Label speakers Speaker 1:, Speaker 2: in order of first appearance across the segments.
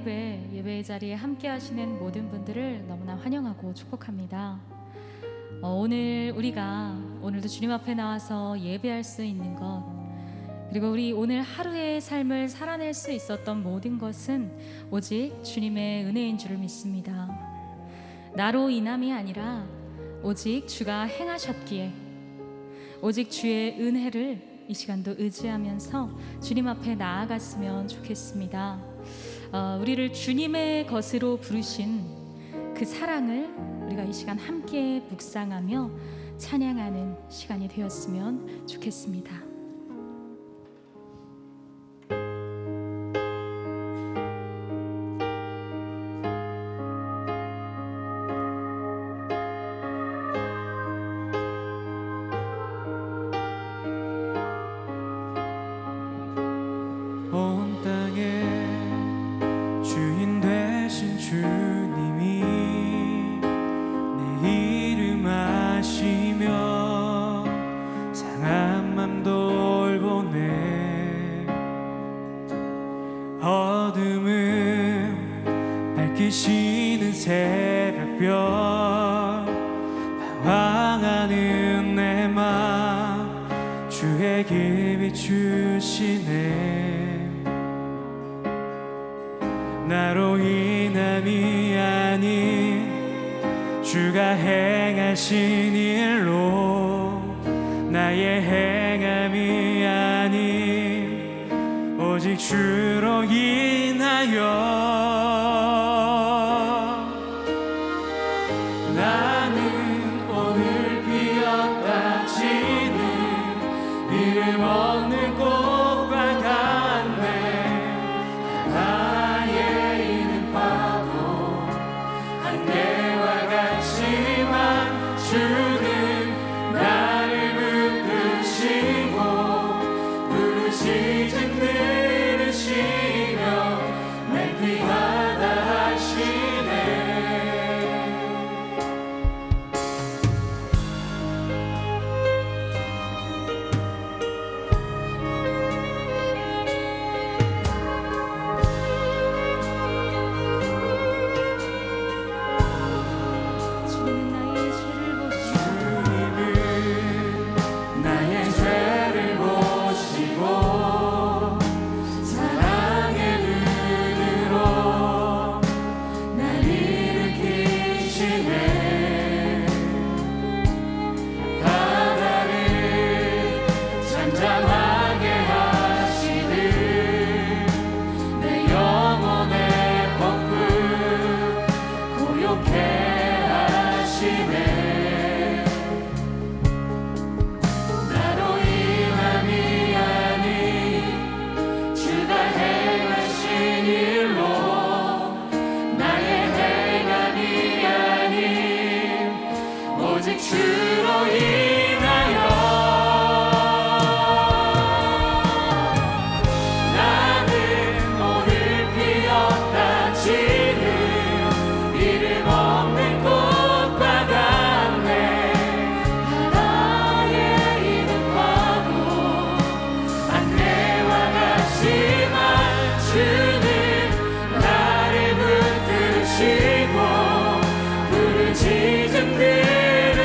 Speaker 1: 예배 자리에 함께 하시는 모든 분들을 너무나 환영하고 축복합니다. 오늘 우리가 오늘도 주님 앞에 나와서 예배할 수 있는 것, 그리고 우리 오늘 하루의 삶을 살아낼 수 있었던 모든 것은 오직 주님의 은혜인 줄을 믿습니다. 나로 인함이 아니라 오직 주가 행하셨기에, 오직 주의 은혜를 이 시간도 의지하면서 주님 앞에 나아갔으면 좋겠습니다. 우리를 주님의 것으로 부르신 그 사랑을 우리가 이 시간 함께 묵상하며 찬양하는 시간이 되었으면 좋겠습니다.
Speaker 2: 온 땅의 주인 되신 주님이 내 이름 아시며 상한 맘 돌보네. 어둠을 밝히시는 새벽별, 방황하는 내 맘 주에게 비추시네. 나로 인함이 아닌 주가 행하신 일로, 나의 행함이 아닌 오직 주로 인하여 나는 오늘 피었다 지는 이름 없는 꽃과 같네. 주는 나를 붙드시고 부르짖음 들으시며 날 귀하다 하시네. 주로 인하여 나는 오늘 피었다 지는 이름 없는 꽃과 같네. 바다에 있는 파도 안개와 같지만 주는 나를 붙드시고 부르짖음 들으시며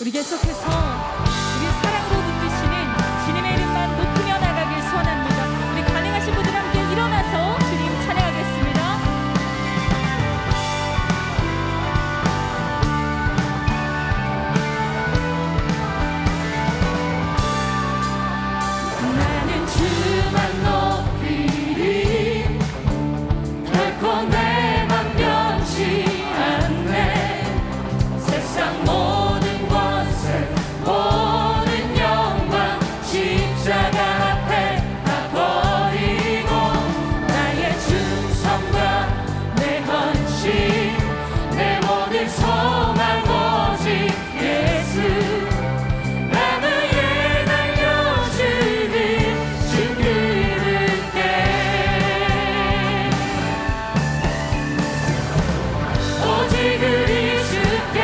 Speaker 1: 우리 계속해서 우리 사랑으로 붙드시는 주님의 이름만 높이며 나가길 소원합니다. 우리 가능하신 분들 함께 일어나서 주님 찬양하겠습니다.
Speaker 2: 나는 주만 높이리 결코 내 맘 변치 않네 세상 모든 권세 모든 영광 십자가 앞에 다 버리고 나의 충성과 내 헌신 내 모든 소망 오직 예수 나 위에 달려주는 주 그분께 오직 우리 주께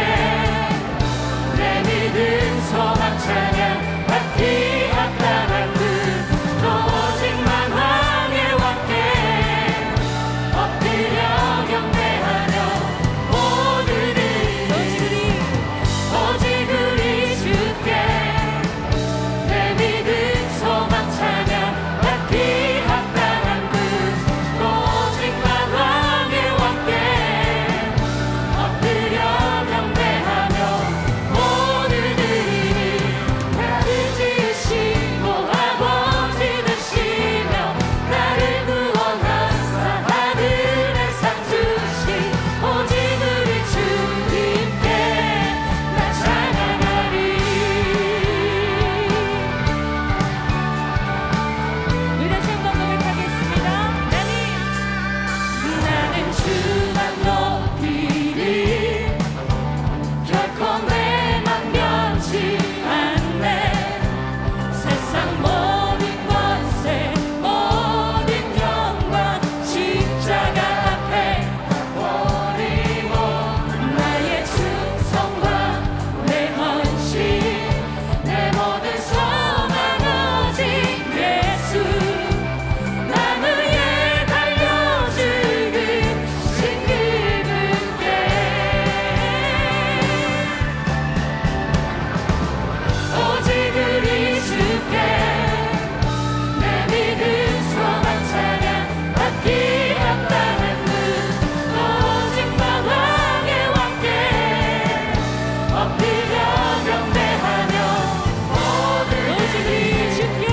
Speaker 2: 내 믿음 소망 찬양 받기 합당한 분 오직만 왕의 왕께 엎드려 경배하며 모두들이 오직 우리 주께 내 믿음 소망 찬양 받기 합당한 분 오직만 왕의 왕께 엎드려 경배하며 모두들이 나를 지으시고 아버지 되시며 나를 구원하사 하늘에 상 주신 오직 우리 주님께 나 찬양하리
Speaker 1: 우리 다시 한번 고백하겠습니다.
Speaker 2: 나는 주만 높이리 결코 내 맘 변치 않네 세상 모든 권세 모든 영광 십자가 앞에 다 버리고 나의 충성과 내 헌신 내 모든 소망 오직 예수 나 위에 달려주는 신 그분께 오직 우리 주께 내 믿음 소망 찬양 받기 합당한 분 오직만 왕의 왕께 엎드려 경배하며
Speaker 1: 오직 우리 주께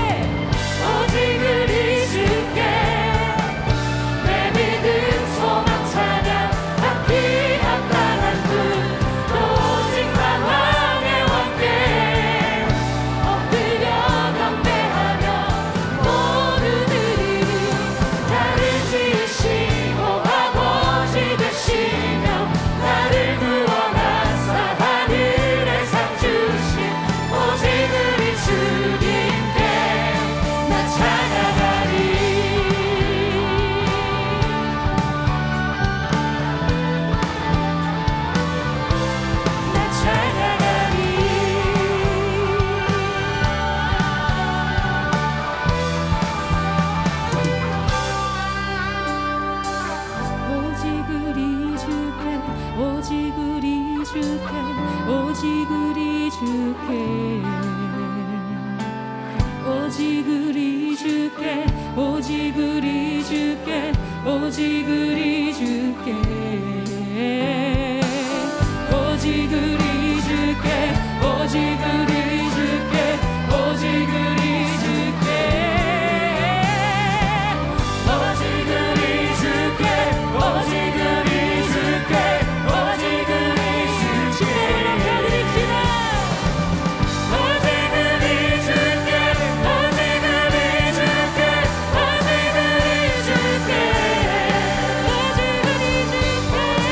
Speaker 2: 오직 우리 주께 내 믿음 소망 찬양 받기 합당한 분 오직만 왕의 왕께 엎드려 경배하며 모두들이 나를 지으시고 아버지 되시며 나를 구원하사 하늘에 상 주신 오직 우리 주님께 나 찬양하리 나 찬양하리
Speaker 1: 오직 우리 주께 오직 우리 주께 오직 우리 주께 오직 우리 주께 오직 우리 주께 오직 우리 주께 오직 우리 주께 오직 우리 주께 오직 우리 주께 오직 우리 주께 오직 우리 주께 오직 우리 주께 오직 우리 주께 오직 우리 주께 오직 우리 주께 오직 우리 주께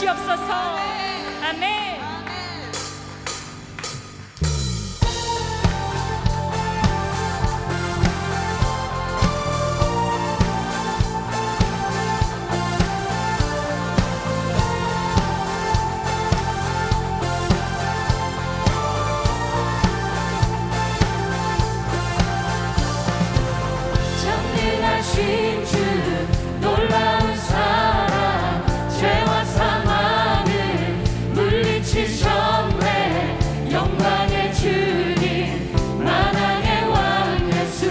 Speaker 1: 주시옵소서. 아멘.
Speaker 2: 전능하신 주 놀라운 사랑 죄와 사망을 물리치셨네. 영광의 주님 만왕의 왕 예수.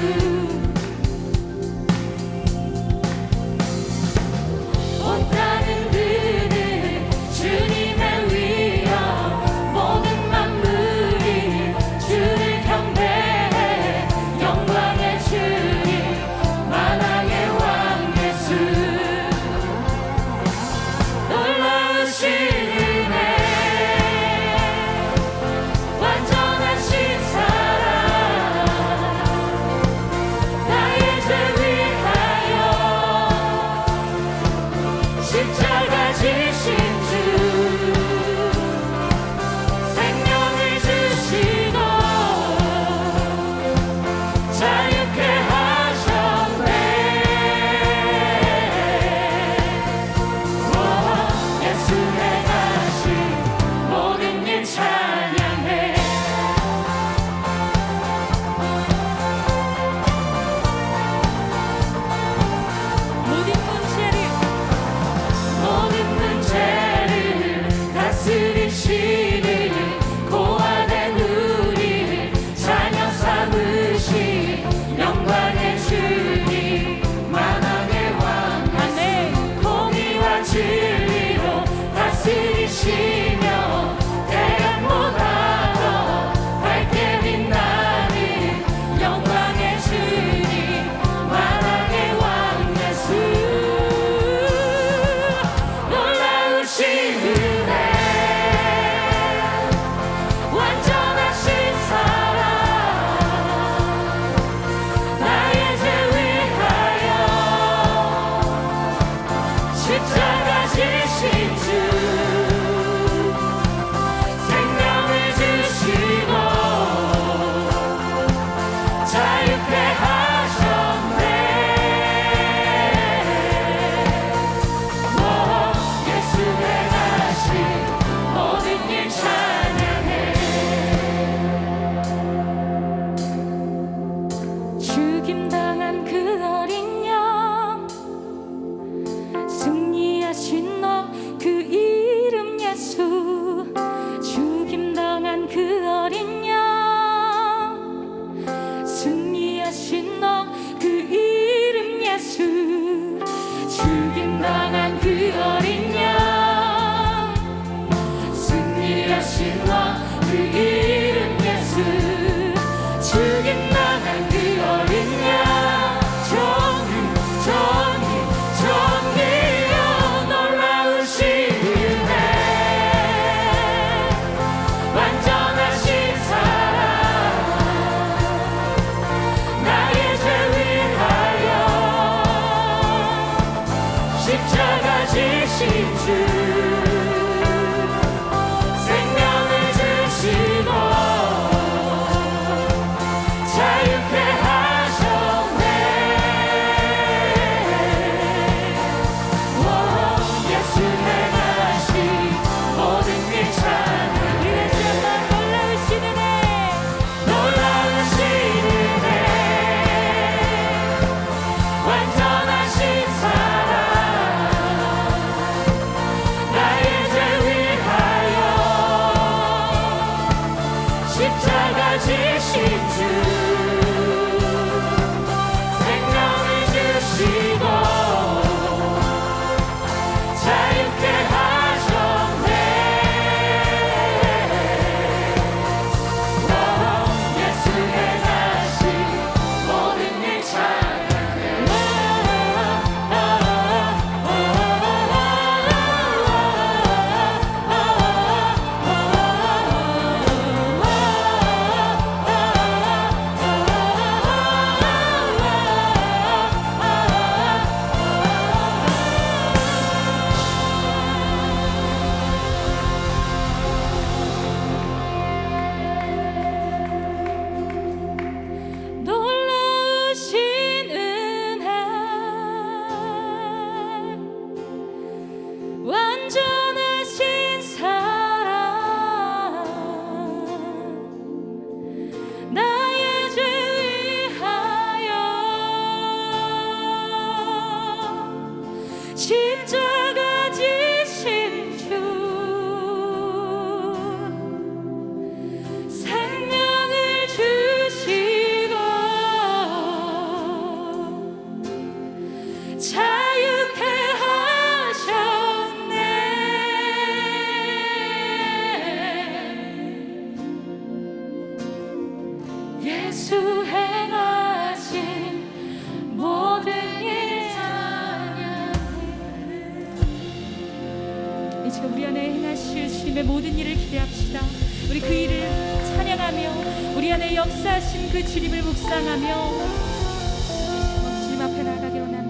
Speaker 2: 온 땅은 그는 주님의 위엄 모든 만물이 주를 경배해. 영광의 주님 만왕의 왕 예수. 놀라우신 은혜 완전하신 사랑 나의 죄 위하여 십자가 지신 주 생명을 주시고 자유케 하셨네. 예수의 가신 모든 일 찬양해. 모든 문제를 다스리시는 고아된 우리를 자녀 삼으신 영광의 주님 만왕의 왕 예수. 공의와 진리로 다스리시며 태양보다 더 밝게 빛나는 영광의 주님 만왕의 왕 예수. 놀라우신 은혜 완전하신 사랑 나의 죄 위하여 십자가 지신 주 생명을 주시고 자유케 하셨네. 예수의 가신 모든 일 찬양해.
Speaker 1: 죽임당한 그 어린 양 승리하신 너 그 이름 예수. 죽임당한 그 어린 양 승리하신 너 그 이름 예수. 죽임당한 그 어린 양 승리하신 너 그 이름 예수. 죽임당한 그 어린 양 정의여 놀라우신 은혜 완전하신 사랑 나의 죄 위하여 십자가 지신 주 생명을 주시고 주님의 모든 일을 기대합시다. 우리 그 일을 찬양하며 우리 안에 역사하신 그 주님을 묵상하며 주님 앞에 나아가기 원합니다.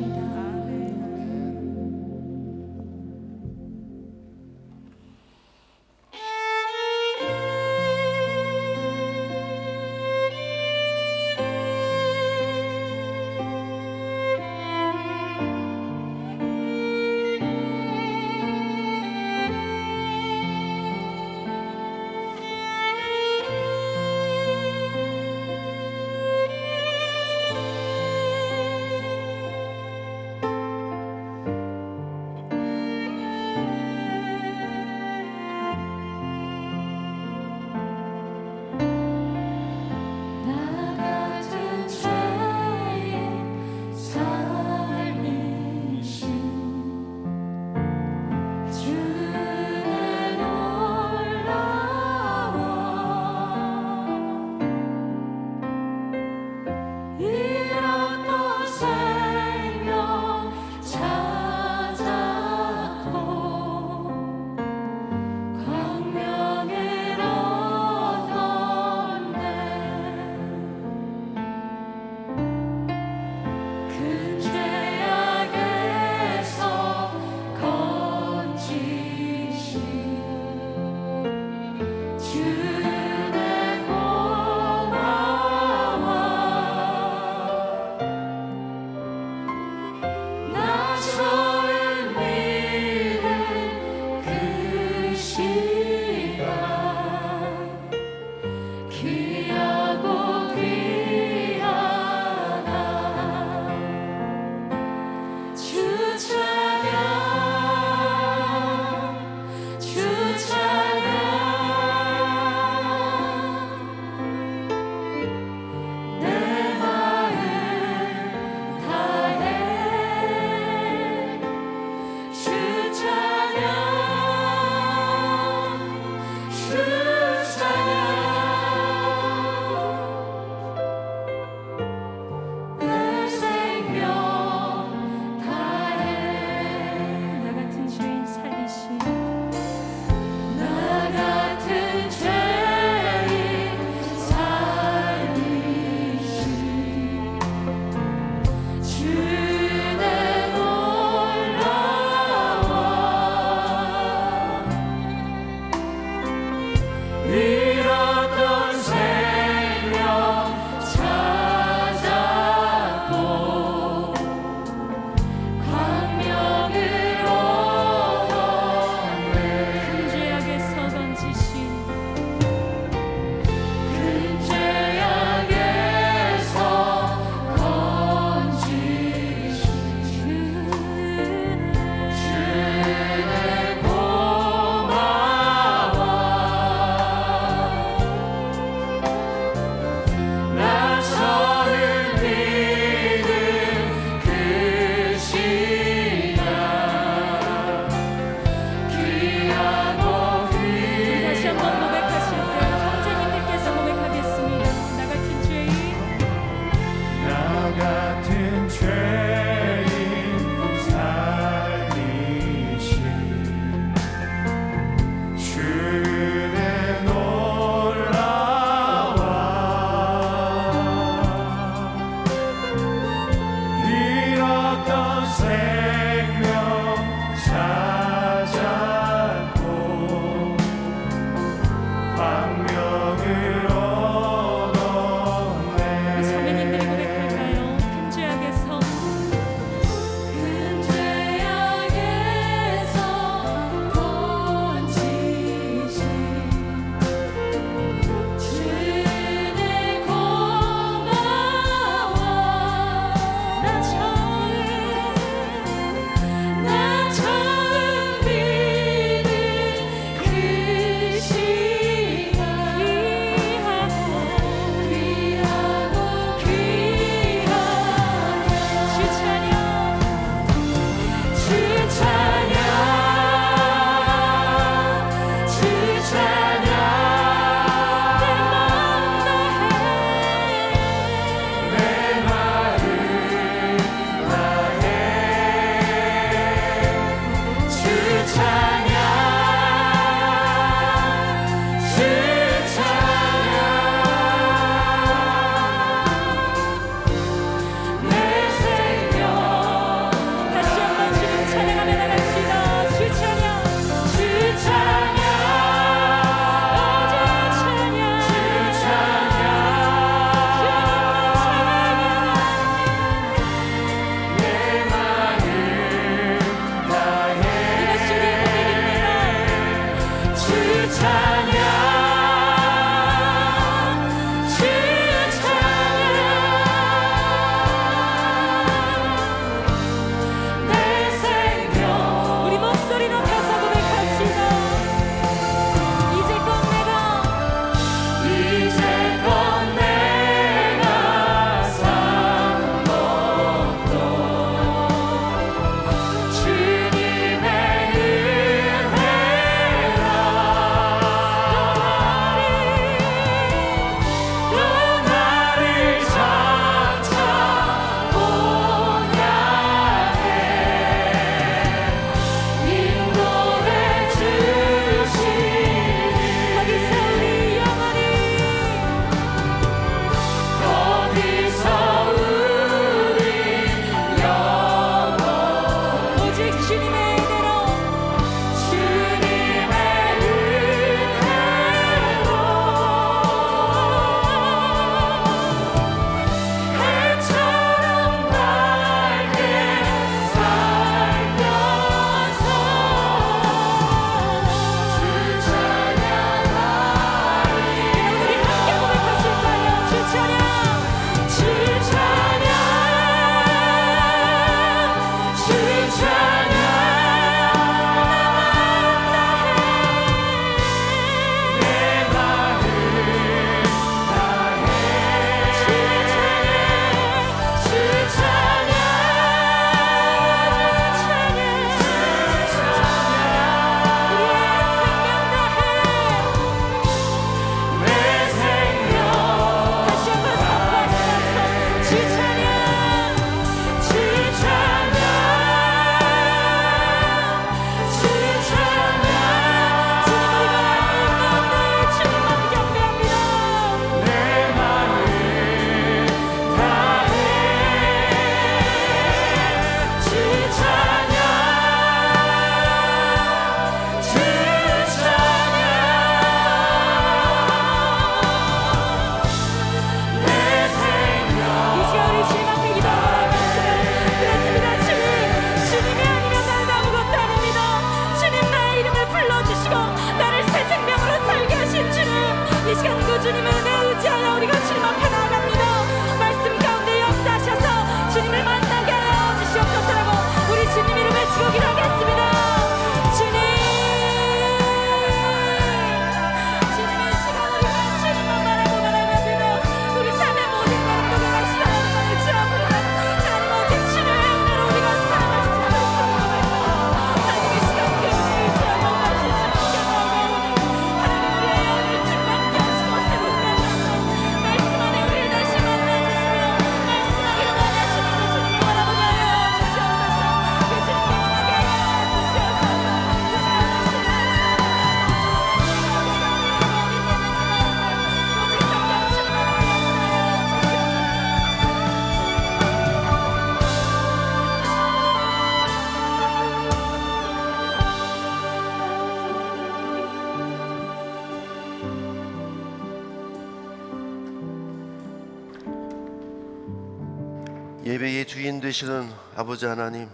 Speaker 3: 예배의 주인 되시는 아버지 하나님,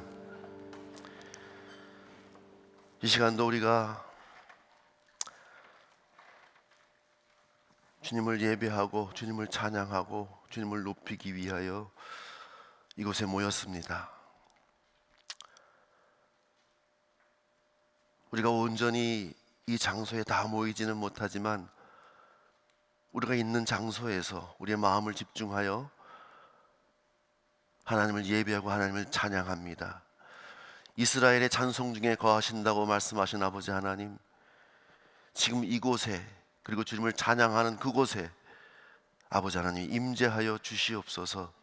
Speaker 3: 이 시간도 우리가 주님을 예배하고 주님을 찬양하고 주님을 높이기 위하여 이곳에 모였습니다. 우리가 온전히 이 장소에 다 모이지는 못하지만 우리가 있는 장소에서 우리의 마음을 집중하여 하나님을 예배하고 하나님을 찬양합니다. 이스라엘의 찬송 중에 거하신다고 말씀하신 아버지 하나님, 지금 이곳에 그리고 주님을 찬양하는 그곳에 아버지 하나님 임재하여 주시옵소서.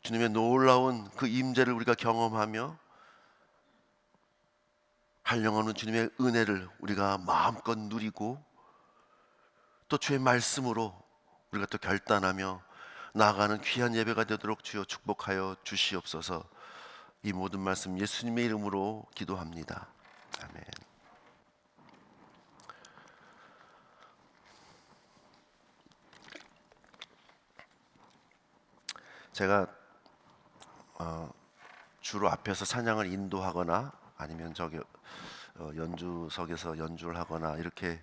Speaker 3: 주님의 놀라운 그 임재를 우리가 경험하며 한영하는 주님의 은혜를 우리가 마음껏 누리고 또 주의 말씀으로 우리가 또 결단하며 나아가는 귀한 예배가 되도록 주여 축복하여 주시옵소서. 이 모든 말씀 예수님의 이름으로 기도합니다. 아멘. 제가 주로 앞에서 찬양을 인도하거나 아니면 저기 연주석에서 연주를 하거나 이렇게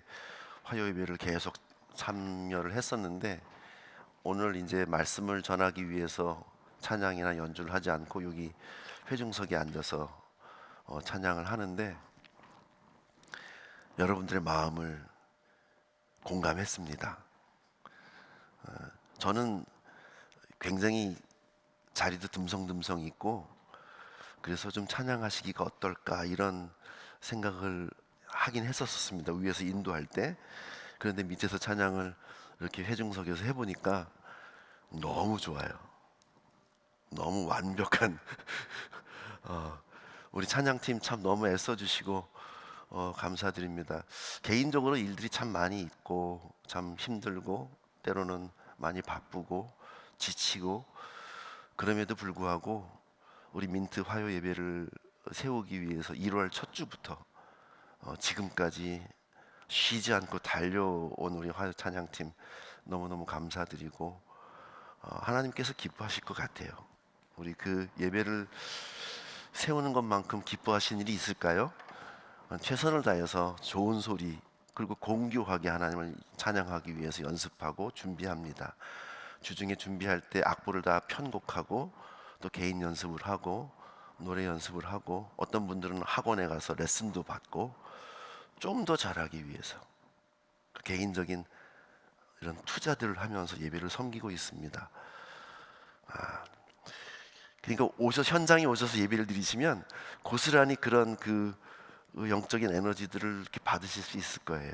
Speaker 3: 화요 예배를 계속 참여를 했었는데, 오늘 이제 말씀을 전하기 위해서 찬양이나 연주를 하지 않고 여기 회중석에 앉아서 찬양을 하는데, 여러분들의 마음을 공감했습니다. 저는 굉장히 자리도 듬성듬성 있고, 그래서 좀 찬양하시기가 어떨까 이런 생각을 하긴 했었습니다, 위에서 인도할 때. 그런데 밑에서 찬양을 이렇게 회중석에서 해보니까 너무 좋아요. 너무 완벽한 우리 찬양팀 참 너무 애써주시고 감사드립니다. 개인적으로 일들이 참 많이 있고 참 힘들고 때로는 많이 바쁘고 지치고, 그럼에도 불구하고 우리 민트 화요 예배를 세우기 위해서 1월 첫 주부터 지금까지 쉬지 않고 달려온 우리 화요 찬양팀 너무너무 감사드리고, 하나님께서 기뻐하실 것 같아요. 우리 그 예배를 세우는 것만큼 기뻐하신 일이 있을까요? 최선을 다해서 좋은 소리 그리고 공교하게 하나님을 찬양하기 위해서 연습하고 준비합니다. 주중에 준비할 때 악보를 다 편곡하고 또 개인 연습을 하고 노래 연습을 하고, 어떤 분들은 학원에 가서 레슨도 받고 좀 더 잘하기 위해서 개인적인 이런 투자들을 하면서 예배를 섬기고 있습니다. 그러니까 현장에 오셔서 예배를 드리시면 고스란히 그런 그 영적인 에너지들을 이렇게 받으실 수 있을 거예요.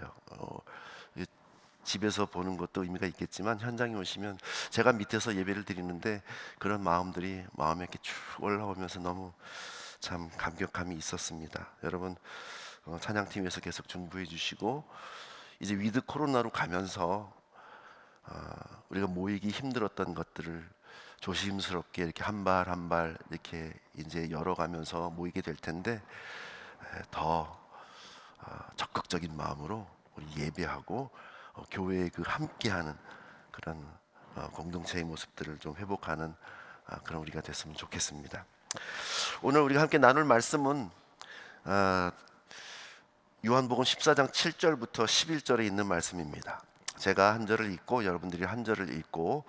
Speaker 3: 집에서 보는 것도 의미가 있겠지만 현장에 오시면 제가 밑에서 예배를 드리는데 그런 마음들이 마음에 이렇게 쭉 올라오면서 너무 참 감격함이 있었습니다. 여러분, 찬양팀에서 계속 중보해 주시고, 이제 위드 코로나로 가면서 우리가 모이기 힘들었던 것들을 조심스럽게 이렇게 한 발 한 발 이렇게 이제 열어가면서 모이게 될 텐데, 더 적극적인 마음으로 우리 예배하고 교회의 그 함께하는 그런 공동체의 모습들을 좀 회복하는 그런 우리가 됐으면 좋겠습니다. 오늘 우리가 함께 나눌 말씀은 요한복음 14장 7절부터 11절에 있는 말씀입니다. 제가 한 절을 읽고 여러분들이 한 절을 읽고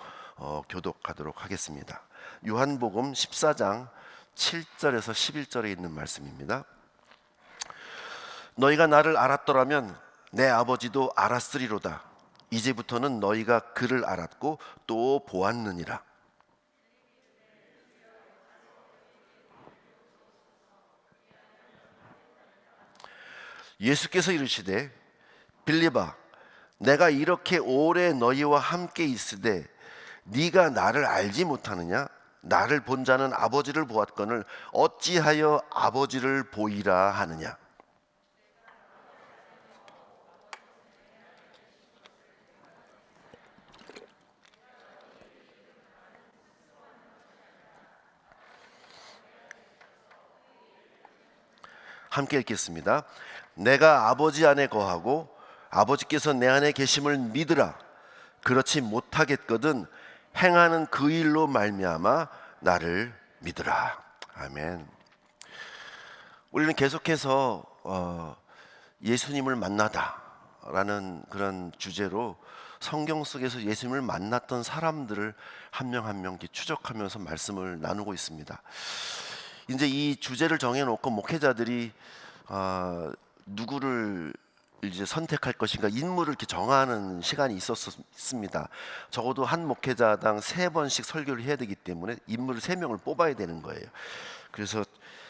Speaker 3: 교독하도록 하겠습니다. 요한복음 14장 7절에서 11절에 있는 말씀입니다. 너희가 나를 알았더라면 내 아버지도 알았으리로다. 이제부터는 너희가 그를 알았고 또 보았느니라. 예수께서 이르시되 빌립아, 내가 이렇게 오래 너희와 함께 있으되 네가 나를 알지 못하느냐? 나를 본 자는 아버지를 보았거늘 어찌하여 아버지를 보이라 하느냐? 함께 읽겠습니다. 내가 아버지 안에 거하고 아버지께서 내 안에 계심을 믿으라. 그렇지 못하겠거든 행하는 그 일로 말미암아 나를 믿으라. 아멘. 우리는 계속해서 예수님을 만나다라는 그런 주제로 성경 속에서 예수님을 만났던 사람들을 한 명 한 명 추적하면서 말씀을 나누고 있습니다. 이제 이 주제를 정해놓고 목회자들이 누구를 이제 선택할 것인가 인물을 이렇게 정하는 시간이 있었습니다. 적어도 한 목회자당 3번씩 설교를 해야 되기 때문에 인물을 3명을 뽑아야 되는 거예요. 그래서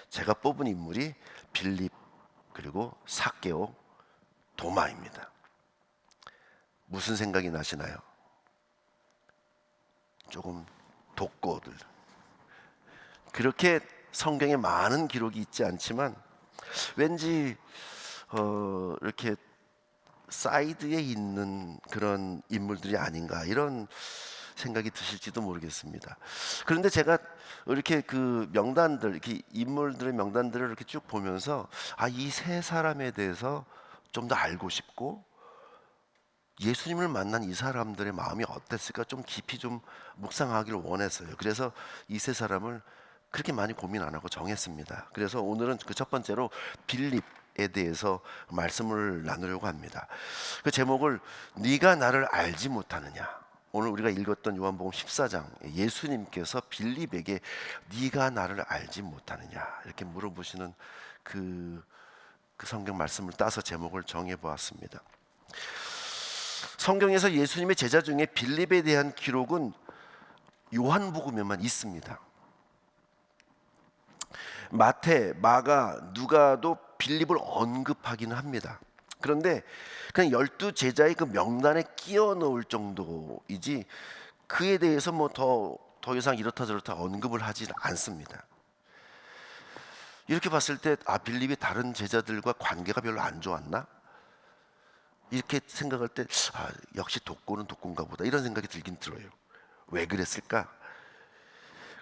Speaker 3: 제가 뽑은 인물이 빌립, 그리고 삭개오, 도마입니다. 무슨 생각이 나시나요? 조금 독고들. 그렇게 성경에 많은 기록이 있지 않지만 왠지 이렇게 사이드에 있는 그런 인물들이 아닌가 이런 생각이 드실지도 모르겠습니다. 그런데 제가 이렇게 그 명단들, 이렇게 인물들의 명단들을 이렇게 쭉 보면서 이 3사람에 대해서 좀 더 알고 싶고 예수님을 만난 이 사람들의 마음이 어땠을까 좀 깊이 좀 묵상하기를 원했어요. 그래서 이 3사람을 그렇게 많이 고민 안 하고 정했습니다. 그래서 오늘은 그 첫 번째로 빌립, 대해서 말씀을 나누려고 합니다. 그 제목을 네가 나를 알지 못하느냐. 오늘 우리가 읽었던 요한복음 14장, 예수님께서 빌립에게 네가 나를 알지 못하느냐 이렇게 물어보시는 그 성경 말씀을 따서 제목을 정해 보았습니다. 성경에서 예수님의 제자 중에 빌립에 대한 기록은 요한복음에만 있습니다. 마태, 마가, 누가도 빌립을 언급하기는 합니다. 그런데 그냥 12제자의 그 명단에 끼워 넣을 정도이지 그에 대해서 뭐 더 이상 이렇다 저렇다 언급을 하지 않습니다. 이렇게 봤을 때 빌립이 다른 제자들과 관계가 별로 안 좋았나? 이렇게 생각할 때 역시 독고는 독고인가 보다 이런 생각이 들긴 들어요. 왜 그랬을까?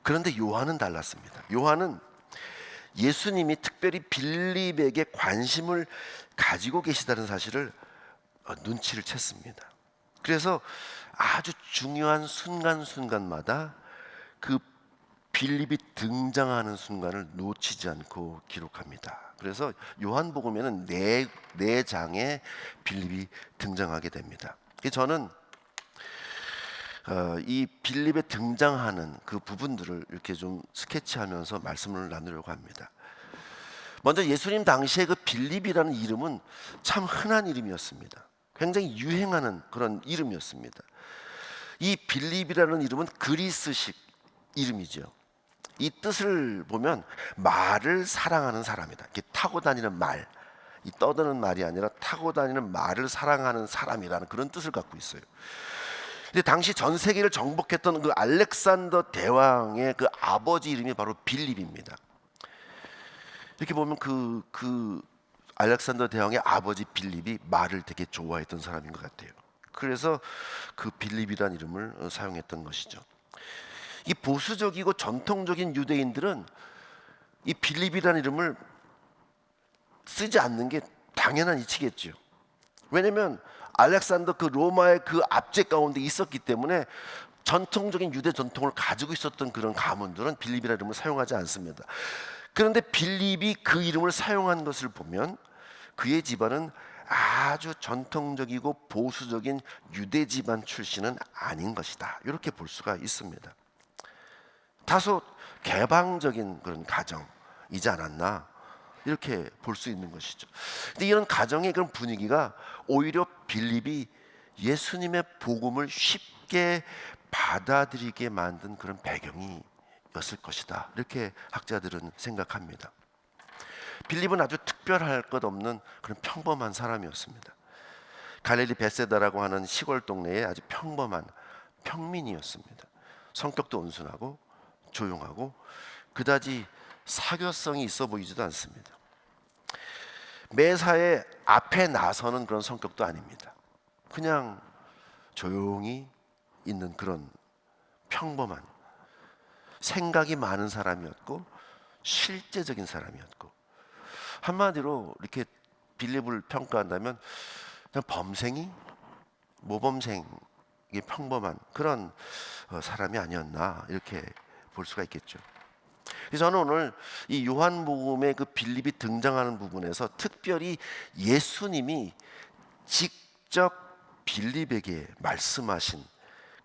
Speaker 3: 그런데 요한은 달랐습니다. 요한은 예수님이 특별히 빌립에게 관심을 가지고 계시다는 사실을 눈치를 챘습니다. 그래서 아주 중요한 순간순간마다 그 빌립이 등장하는 순간을 놓치지 않고 기록합니다. 그래서 요한복음에는 네 장에 빌립이 등장하게 됩니다. 저는 이 빌립에 등장하는 그 부분들을 이렇게 좀 스케치하면서 말씀을 나누려고 합니다. 먼저 예수님 당시에 그 빌립이라는 이름은 참 흔한 이름이었습니다. 굉장히 유행하는 그런 이름이었습니다. 이 빌립이라는 이름은 그리스식 이름이죠. 이 뜻을 보면 말을 사랑하는 사람이다. 이렇게 타고 다니는 말, 이 떠드는 말이 아니라 타고 다니는 말을 사랑하는 사람이라는 그런 뜻을 갖고 있어요. 근데 당시 전 세계를 정복했던 그 알렉산더 대왕의 그 아버지 이름이 바로 빌립입니다. 이렇게 보면 그 알렉산더 대왕의 아버지 빌립이 말을 되게 좋아했던 사람인 것 같아요. 그래서 그 빌립이라는 이름을 사용했던 것이죠. 이 보수적이고 전통적인 유대인들은 이 빌립이라는 이름을 쓰지 않는 게 당연한 이치겠죠. 왜냐하면 알렉산더 그 로마의 그 압제 가운데 있었기 때문에 전통적인 유대 전통을 가지고 있었던 그런 가문들은 빌립이라는 이름을 사용하지 않습니다. 그런데 빌립이 그 이름을 사용한 것을 보면 그의 집안은 아주 전통적이고 보수적인 유대 집안 출신은 아닌 것이다. 이렇게 볼 수가 있습니다. 다소 개방적인 그런 가정이지 않았나 이렇게 볼 수 있는 것이죠. 근데 이런 가정의 그런 분위기가 오히려 빌립이 예수님의 복음을 쉽게 받아들이게 만든 그런 배경이었을 것이다. 이렇게 학자들은 생각합니다. 빌립은 아주 특별할 것 없는 그런 평범한 사람이었습니다. 갈릴리 베세다라고 하는 시골 동네에 아주 평범한 평민이었습니다. 성격도 온순하고 조용하고 그다지 사교성이 있어 보이지도 않습니다. 매사에 앞에 나서는 그런 성격도 아닙니다. 그냥 조용히 있는 그런 평범한 생각이 많은 사람이었고 실제적인 사람이었고 한마디로 이렇게 빌립을 평가한다면 그냥 범생이 모범생이 평범한 그런 사람이 아니었나 이렇게 볼 수가 있겠죠. 그래서 저는 오늘 이 요한복음의 그 빌립이 등장하는 부분에서 특별히 예수님이 직접 빌립에게 말씀하신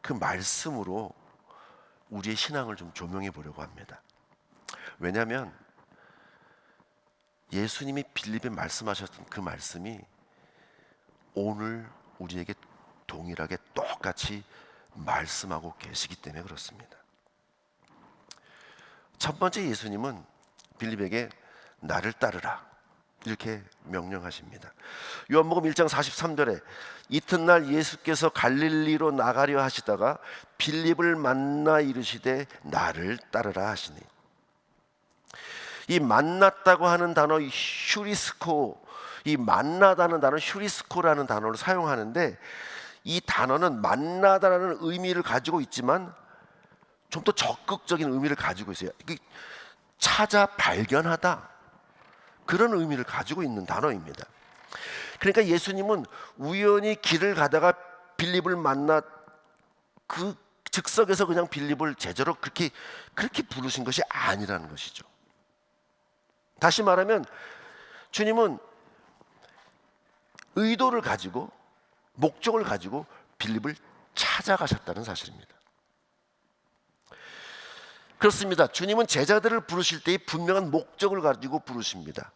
Speaker 3: 그 말씀으로 우리의 신앙을 좀 조명해 보려고 합니다. 왜냐하면 예수님이 빌립에 말씀하셨던 그 말씀이 오늘 우리에게 동일하게 똑같이 말씀하고 계시기 때문에 그렇습니다. 첫 번째 예수님은 빌립에게 나를 따르라 이렇게 명령하십니다. 요한복음 1장 43절에 이튿날 예수께서 갈릴리로 나가려 하시다가 빌립을 만나 이르시되 나를 따르라 하시니 이 만났다고 하는 단어 휴리스코 이 만나다는 단어 휴리스코라는 단어를 사용하는데 이 단어는 만나다라는 의미를 가지고 있지만 좀 더 적극적인 의미를 가지고 있어요. 찾아 발견하다 그런 의미를 가지고 있는 단어입니다. 그러니까 예수님은 우연히 길을 가다가 빌립을 만나 그 즉석에서 그냥 빌립을 제자로 그렇게 부르신 것이 아니라는 것이죠. 다시 말하면 주님은 의도를 가지고 목적을 가지고 빌립을 찾아가셨다는 사실입니다. 그렇습니다. 주님은 제자들을 부르실 때 분명한 목적을 가지고 부르십니다.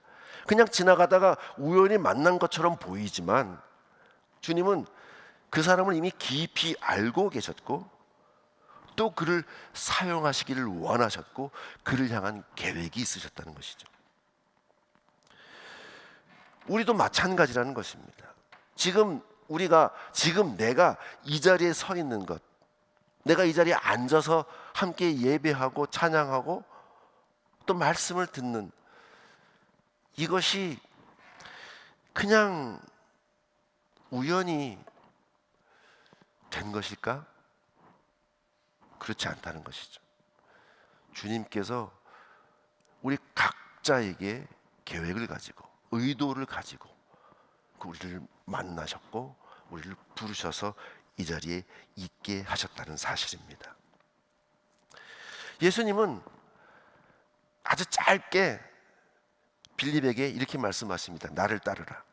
Speaker 3: 그냥 지나가다가 우연히 만난 것처럼 보이지만 주님은 그 사람을 이미 깊이 알고 계셨고 또 그를 사용하시기를 원하셨고 그를 향한 계획이 있으셨다는 것이죠. 우리도 마찬가지라는 것입니다. 지금 내가 이 자리에 서 있는 것, 내가 이 자리에 앉아서 함께 예배하고 찬양하고 또 말씀을 듣는 이것이 그냥 우연히 된 것일까? 그렇지 않다는 것이죠. 주님께서 우리 각자에게 계획을 가지고 의도를 가지고 우리를 만나셨고 우리를 부르셔서 이 자리에 있게 하셨다는 사실입니다. 예수님은 아주 짧게 빌립에게 이렇게 말씀하십니다. 나를 따르라.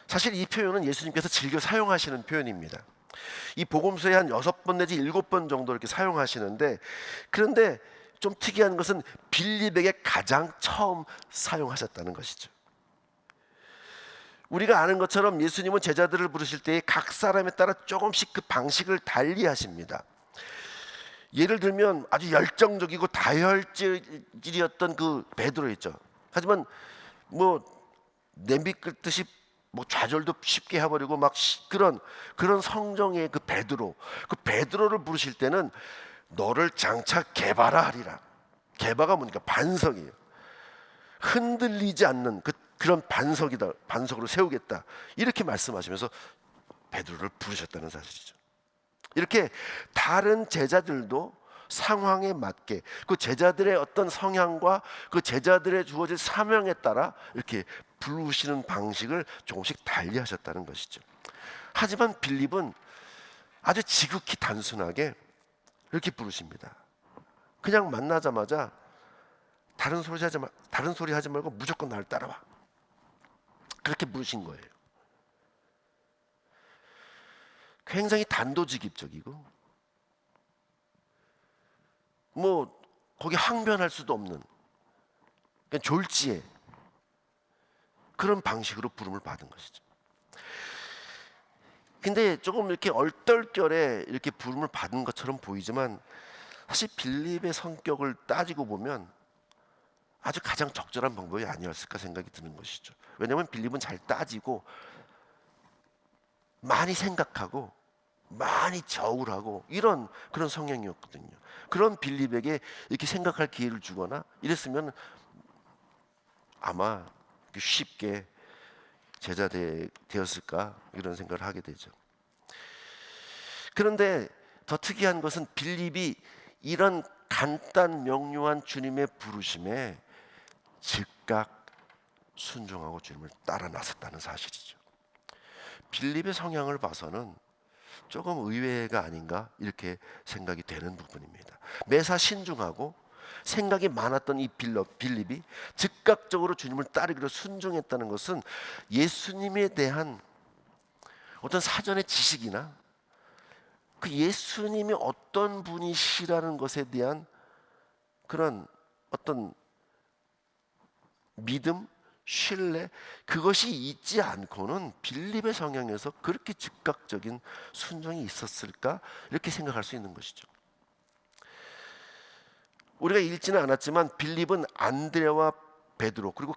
Speaker 3: 사실 이 표현은 예수님께서 즐겨 사용하시는 표현입니다. 이 복음서에 한 6번 내지 7번 정도 이렇게 사용하시는데, 그런데 좀 특이한 것은 빌립에게 가장 처음 사용하셨다는 것이죠. 우리가 아는 것처럼 예수님은 제자들을 부르실 때 각 사람에 따라 조금씩 그 방식을 달리 하십니다. 예를 들면 아주 열정적이고 다혈질이었던 그 베드로 있죠. 하지만 뭐 냄비 끓듯이 뭐 좌절도 쉽게 해버리고 막 그런 성정의 그 베드로를 부르실 때는 너를 장차 개바라 하리라. 개바가 뭡니까? 반석이에요. 흔들리지 않는 그런 반석으로 세우겠다. 이렇게 말씀하시면서 베드로를 부르셨다는 사실이죠. 이렇게 다른 제자들도 상황에 맞게 그 제자들의 어떤 성향과 그 제자들의 주어질 사명에 따라 이렇게 부르시는 방식을 조금씩 달리 하셨다는 것이죠. 하지만 빌립은 아주 지극히 단순하게 이렇게 부르십니다. 그냥 만나자마자 다른 소리 하지 말고 무조건 나를 따라와. 그렇게 부르신 거예요. 굉장히 단도직입적이고 뭐 거기 항변할 수도 없는 그냥 졸지에 그런 방식으로 부름을 받은 것이죠. 근데 조금 이렇게 얼떨결에 이렇게 부름을 받은 것처럼 보이지만 사실 빌립의 성격을 따지고 보면 아주 가장 적절한 방법이 아니었을까 생각이 드는 것이죠. 왜냐하면 빌립은 잘 따지고 많이 생각하고 많이 저울하고 그런 성향이었거든요. 그런 빌립에게 이렇게 생각할 기회를 주거나 이랬으면 아마 쉽게 제자 되었을까 이런 생각을 하게 되죠. 그런데 더 특이한 것은 빌립이 이런 간단 명료한 주님의 부르심에 즉각 순종하고 주님을 따라 나섰다는 사실이죠. 빌립의 성향을 봐서는 조금 의외가 아닌가 이렇게 생각이 되는 부분입니다. 매사 신중하고 생각이 많았던 이 빌립이 즉각적으로 주님을 따르기로 순종했다는 것은 예수님에 대한 어떤 사전의 지식이나 그 예수님이 어떤 분이시라는 것에 대한 그런 어떤 믿음, 신뢰, 그것이 있지 않고는 빌립의 성향에서 그렇게 즉각적인 순종이 있었을까 이렇게 생각할 수 있는 것이죠. 우리가 읽지는 않았지만 빌립은 안드레와 베드로 그리고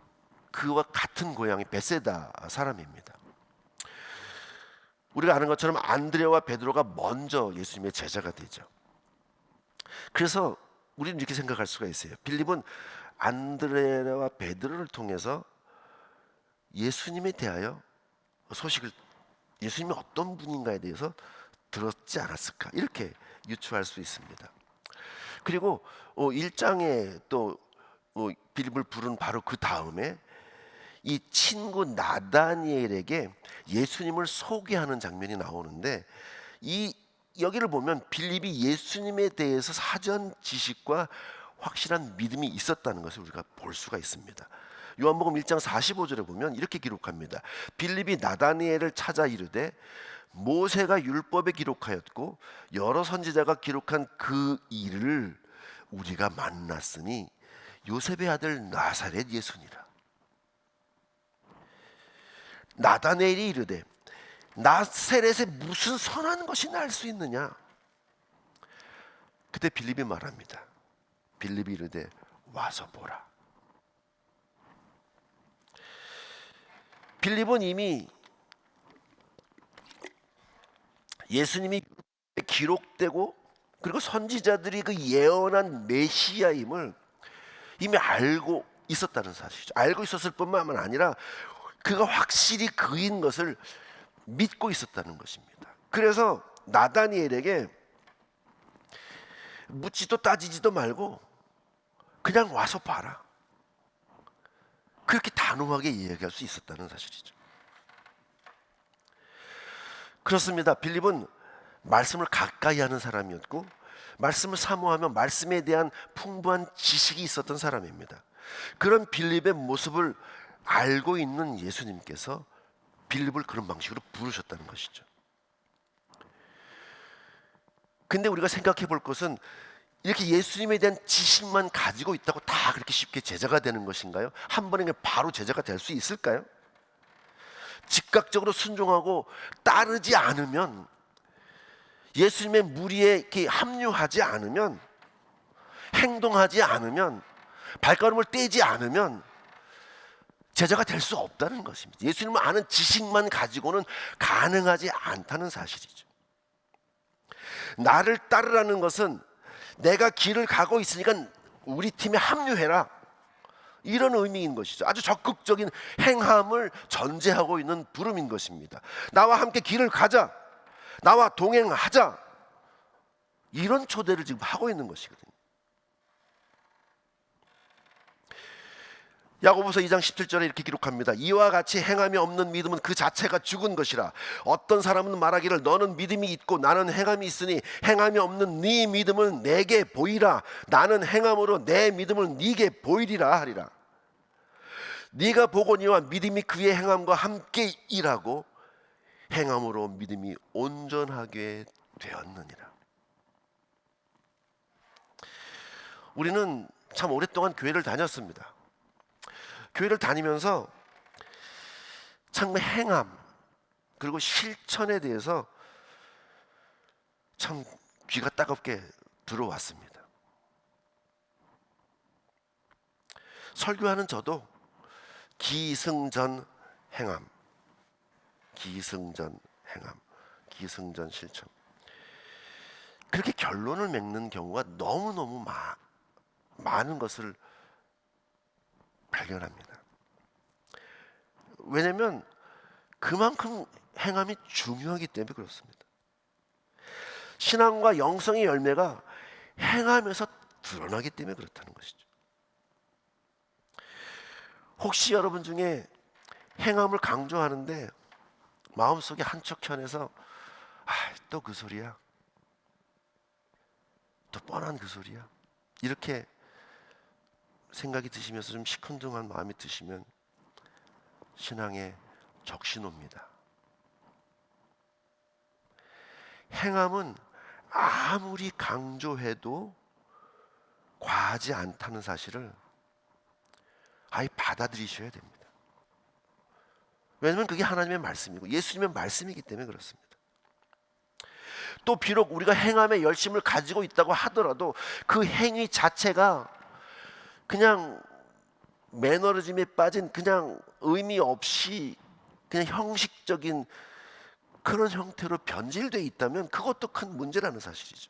Speaker 3: 그와 같은 고향의 베세다 사람입니다. 우리가 아는 것처럼 안드레와 베드로가 먼저 예수님의 제자가 되죠. 그래서 우리는 이렇게 생각할 수가 있어요. 빌립은 안드레와 베드로를 통해서 예수님에 대하여 소식을, 예수님이 어떤 분인가에 대해서 들었지 않았을까 이렇게 유추할 수 있습니다. 그리고 1장에 또 빌립을 부른 바로 그 다음에 이 친구 나다니엘에게 예수님을 소개하는 장면이 나오는데 여기를 보면 빌립이 예수님에 대해서 사전 지식과 확실한 믿음이 있었다는 것을 우리가 볼 수가 있습니다. 요한복음 1장 45절에 보면 이렇게 기록합니다. 빌립이 나다니엘을 찾아 이르되 모세가 율법에 기록하였고 여러 선지자가 기록한 그 일을 우리가 만났으니 요셉의 아들 나사렛 예수니라. 나다니엘이 이르되 나사렛에 무슨 선한 것이 날 수 있느냐? 그때 빌립이 말합니다. 빌립이 이르되 와서 보라. 빌립은 이미 예수님이 기록되고 그리고 선지자들이 그 예언한 메시아임을 이미 알고 있었다는 사실이죠. 알고 있었을 뿐만 아니라 그가 확실히 그인 것을 믿고 있었다는 것입니다. 그래서 나다니엘에게 묻지도 따지지도 말고 그냥 와서 봐라. 그렇게 단호하게 이야기할 수 있었다는 사실이죠. 그렇습니다. 빌립은 말씀을 가까이 하는 사람이었고 말씀을 사모하며 말씀에 대한 풍부한 지식이 있었던 사람입니다. 그런 빌립의 모습을 알고 있는 예수님께서 빌립을 그런 방식으로 부르셨다는 것이죠. 근데 우리가 생각해 볼 것은 이렇게 예수님에 대한 지식만 가지고 있다고 다 그렇게 쉽게 제자가 되는 것인가요? 한 번에 바로 제자가 될 수 있을까요? 즉각적으로 순종하고 따르지 않으면, 예수님의 무리에 이렇게 합류하지 않으면, 행동하지 않으면, 발걸음을 떼지 않으면 제자가 될 수 없다는 것입니다. 예수님을 아는 지식만 가지고는 가능하지 않다는 사실이죠. 나를 따르라는 것은 내가 길을 가고 있으니까 우리 팀에 합류해라, 이런 의미인 것이죠. 아주 적극적인 행함을 전제하고 있는 부름인 것입니다. 나와 함께 길을 가자, 나와 동행하자, 이런 초대를 지금 하고 있는 것이거든요. 야고보서 2장 17절에 이렇게 기록합니다. 이와 같이 행함이 없는 믿음은 그 자체가 죽은 것이라. 어떤 사람은 말하기를 너는 믿음이 있고 나는 행함이 있으니 행함이 없는 네 믿음을 내게 보이라. 나는 행함으로 내 믿음을 네게 보이리라 하리라. 네가 보거니와 믿음이 그의 행함과 함께 일하고 행함으로 믿음이 온전하게 되었느니라. 우리는 참 오랫동안 교회를 다녔습니다. 교회를 다니면서 참 행함 그리고 실천에 대해서 참 귀가 따갑게 들어왔습니다. 설교하는 저도 기승전 행함, 기승전 행함, 기승전 실천, 그렇게 결론을 맺는 경우가 너무너무 많은 것을 발견합니다. 왜냐하면 그만큼 행함이 중요하기 때문에 그렇습니다. 신앙과 영성의 열매가 행함에서 드러나기 때문에 그렇다는 것이죠. 혹시 여러분 중에 행함을 강조하는데 마음속에 한쪽편에서 또 그 소리야, 또 뻔한 그 소리야, 이렇게 생각이 드시면서 좀 시큰둥한 마음이 드시면 신앙의 적신호입니다. 행함은 아무리 강조해도 과하지 않다는 사실을 아예 받아들이셔야 됩니다. 왜냐하면 그게 하나님의 말씀이고 예수님의 말씀이기 때문에 그렇습니다. 또 비록 우리가 행함에 열심을 가지고 있다고 하더라도 그 행위 자체가 그냥 매너리즘에 빠진 그냥 의미 없이 그냥 형식적인 그런 형태로 변질되어 있다면 그것도 큰 문제라는 사실이죠.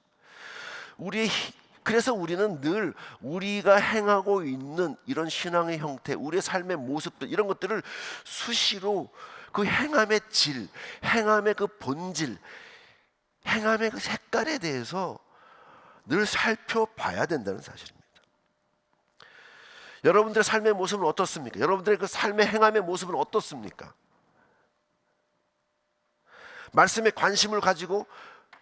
Speaker 3: 그래서 우리는 늘 우리가 행하고 있는 이런 신앙의 형태, 우리의 삶의 모습들, 이런 것들을 수시로 그 행함의 질, 행함의 그 본질, 행함의 그 색깔에 대해서 늘 살펴봐야 된다는 사실입니다. 여러분들의 삶의 모습은 어떻습니까? 여러분들의 그 삶의 행함의 모습은 어떻습니까? 말씀에 관심을 가지고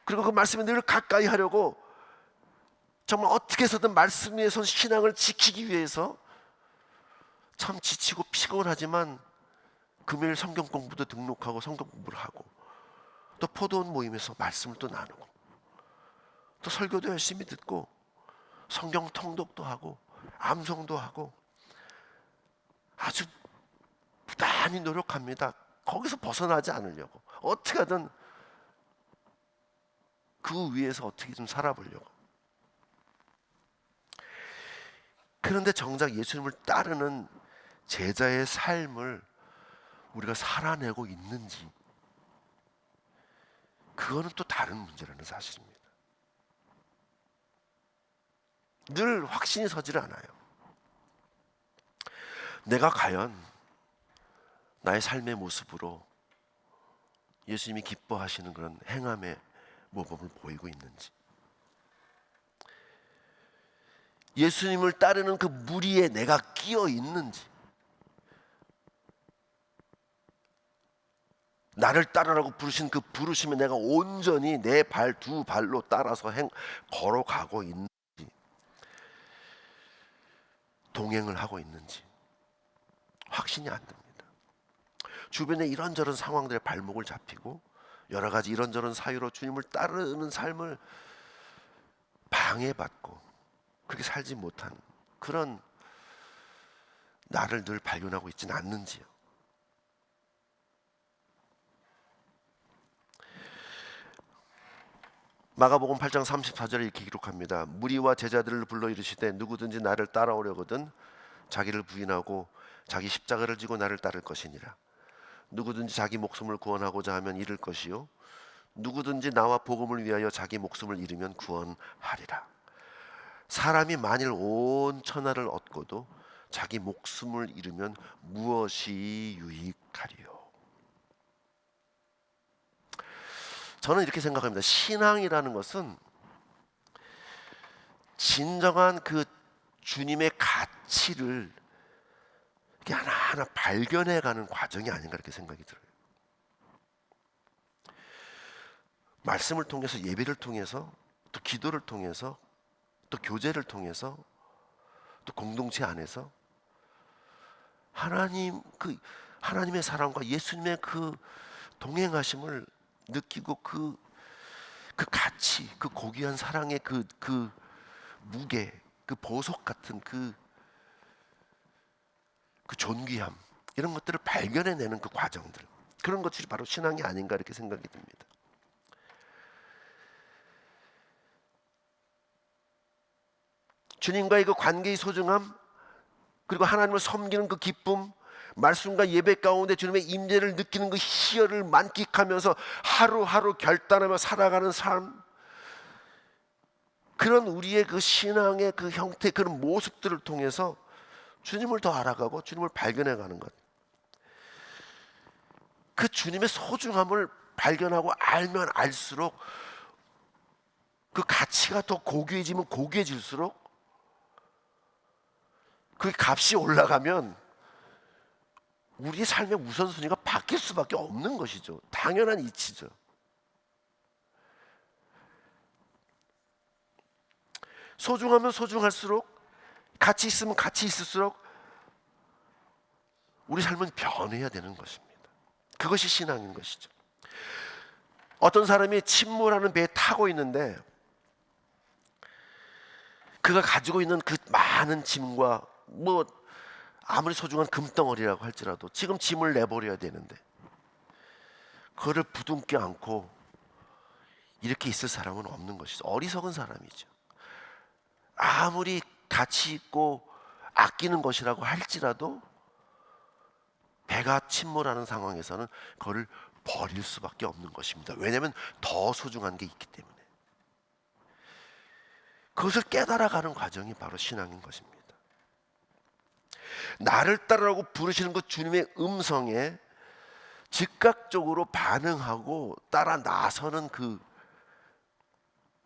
Speaker 3: 그리고 그 말씀에 늘 가까이 하려고 정말 어떻게 해서든 말씀에 선 신앙을 지키기 위해서 참 지치고 피곤하지만 금요일 성경 공부도 등록하고 성경 공부를 하고 또 포도원 모임에서 말씀을 또 나누고 또 설교도 열심히 듣고 성경 통독도 하고 암송도 하고 아주 부단히 노력합니다. 거기서 벗어나지 않으려고 어떻게 하든 그 위에서 어떻게 좀 살아보려고. 그런데 정작 예수님을 따르는 제자의 삶을 우리가 살아내고 있는지, 그거는 또 다른 문제라는 사실입니다. 늘 확신이 서질 않아요. 내가 과연 나의 삶의 모습으로 예수님이 기뻐하시는 그런 행함의 모범을 보이고 있는지, 예수님을 따르는 그 무리에 내가 끼어 있는지, 나를 따르라고 부르신 그 부르심에 내가 온전히 내 발 두 발로 따라서 걸어가고 있는지, 동행을 하고 있는지 확신이 안 듭니다. 주변에 이런저런 상황들에 발목을 잡히고 여러 가지 이런저런 사유로 주님을 따르는 삶을 방해받고 그렇게 살지 못한 그런 나를 늘 발견하고 있지는 않는지요. 마가복음 8장 34절에 이렇게 기록합니다. 무리와 제자들을 불러 이르시되 누구든지 나를 따라오려거든 자기를 부인하고 자기 십자가를 지고 나를 따를 것이니라. 누구든지 자기 목숨을 구원하고자 하면 잃을 것이요 누구든지 나와 복음을 위하여 자기 목숨을 잃으면 구원하리라. 사람이 만일 온 천하를 얻고도 자기 목숨을 잃으면 무엇이 유익하리요? 저는 이렇게 생각합니다. 신앙이라는 것은 진정한 그 주님의 가치를 이렇게 하나하나 발견해가는 과정이 아닌가 이렇게 생각이 들어요. 말씀을 통해서, 예배를 통해서, 또 기도를 통해서, 또 교제를 통해서, 또 공동체 안에서 하나님의 사랑과 예수님의 그 동행하심을 느끼고 그 가치, 그 고귀한 사랑의 그 무게, 그 보석 같은 그 존귀함, 이런 것들을 발견해내는 그 과정들, 그런 것들이 바로 신앙이 아닌가 이렇게 생각이 듭니다. 주님과의 그 관계의 소중함, 그리고 하나님을 섬기는 그 기쁨, 말씀과 예배 가운데 주님의 임재를 느끼는 그 희열을 만끽하면서 하루하루 결단하며 살아가는 삶, 그런 우리의 그 신앙의 그 형태, 그런 모습들을 통해서 주님을 더 알아가고 주님을 발견해가는 것, 그 주님의 소중함을 발견하고 알면 알수록 그 가치가 더 고귀해지면 고귀해질수록 그 값이 올라가면 우리 삶의 우선순위가 바뀔 수밖에 없는 것이죠. 당연한 이치죠. 소중하면 소중할수록, 가치 있으면 가치 있을수록 우리 삶은 변해야 되는 것입니다. 그것이 신앙인 것이죠. 어떤 사람이 침몰하는 배에 타고 있는데 그가 가지고 있는 그 많은 짐과 아무리 소중한 금덩어리라고 할지라도 지금 짐을 내버려야 되는데 그거를 부둥켜 안고 이렇게 있을 사람은 없는 것이죠. 어리석은 사람이죠. 아무리 가치 있고 아끼는 것이라고 할지라도 배가 침몰하는 상황에서는 그거를 버릴 수밖에 없는 것입니다. 왜냐하면 더 소중한 게 있기 때문에. 그것을 깨달아가는 과정이 바로 신앙인 것입니다. 나를 따르라고 부르시는 그 주님의 음성에 즉각적으로 반응하고 따라 나서는 그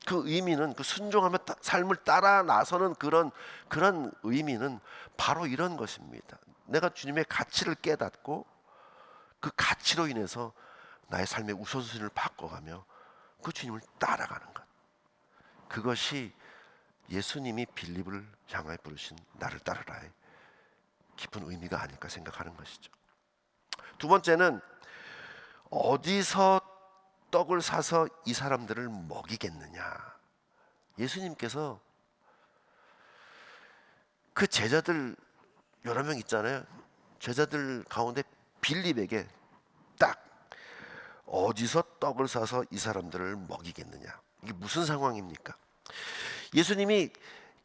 Speaker 3: 의미는, 그 순종하며 삶을 따라 나서는 그런 의미는 바로 이런 것입니다. 내가 주님의 가치를 깨닫고 그 가치로 인해서 나의 삶의 우선순위를 바꿔가며 그 주님을 따라가는 것, 그것이 예수님이 빌립을 향하여 부르신 나를 따르라의 깊은 의미가 아닐까 생각하는 것이죠. 두 번째는 어디서 떡을 사서 이 사람들을 먹이겠느냐. 예수님께서 그 제자들 여러 명 있잖아요. 제자들 가운데 빌립에게 딱 어디서 떡을 사서 이 사람들을 먹이겠느냐. 이게 무슨 상황입니까? 예수님이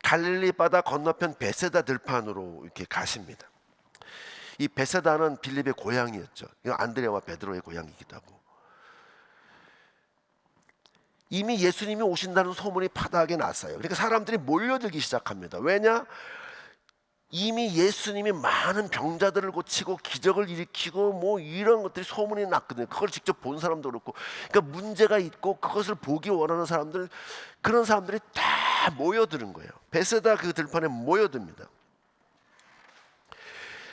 Speaker 3: 갈릴리 바다 건너편 베세다 들판으로 이렇게 가십니다. 이 베세다는 빌립의 고향이었죠. 이거 안드레와 베드로의 고향이기도 하고. 이미 예수님이 오신다는 소문이 파다하게 났어요. 그러니까 사람들이 몰려들기 시작합니다. 왜냐? 이미 예수님이 많은 병자들을 고치고 기적을 일으키고 뭐 이런 것들이 소문이 났거든요. 그걸 직접 본 사람도 그렇고. 그러니까 문제가 있고 그것을 보기 원하는 사람들, 그런 사람들이 다 모여드는 거예요. 베세다 그 들판에 모여듭니다.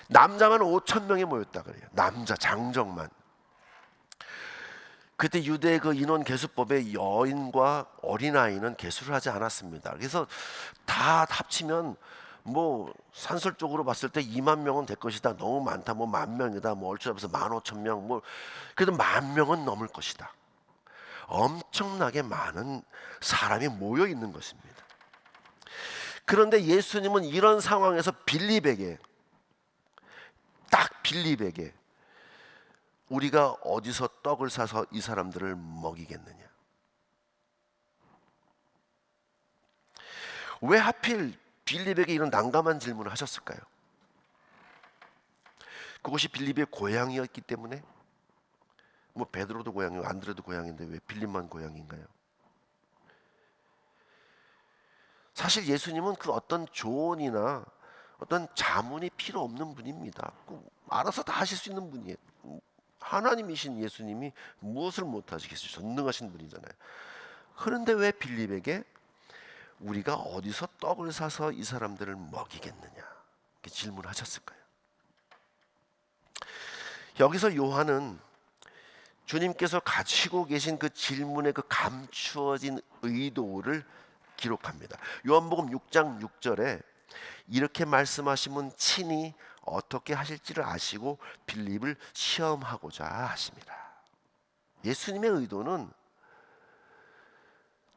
Speaker 3: 남자만 5천 명이 모였다 그래요. 남자 장정만. 그때 유대 그 인원 계수법에 여인과 어린아이는 계수를 하지 않았습니다. 그래서 다 합치면 뭐 산술적으로 봤을 때 2만 명은 될 것이다. 너무 많다. 뭐 10,000명이다. 뭐 얼추 잡아서 15,000명. 뭐 그래도 10,000명은 넘을 것이다. 엄청나게 많은 사람이 모여 있는 것입니다. 그런데 예수님은 이런 상황에서 빌립에게 우리가 어디서 떡을 사서 이 사람들을 먹이겠느냐. 왜 하필 빌립에게 이런 난감한 질문을 하셨을까요? 그곳이 빌립의 고향이었기 때문에? 뭐 베드로도 고향이고 안드레도 고향인데 왜 빌립만 고향인가요? 사실 예수님은 그 어떤 조언이나 어떤 자문이 필요 없는 분입니다. 알아서 다 하실 수 있는 분이에요. 하나님이신 예수님이 무엇을 못하시겠어요? 전능하신 분이잖아요. 그런데 왜 빌립에게 우리가 어디서 떡을 사서 이 사람들을 먹이겠느냐 이렇게 질문하셨을까요? 여기서 요한은 주님께서 가지고 계신 그 질문의 그 감추어진 의도를 기록합니다. 요한복음 6장 6절에 이렇게 말씀하시면 친히 어떻게 하실지를 아시고 빌립을 시험하고자 하십니다. 예수님의 의도는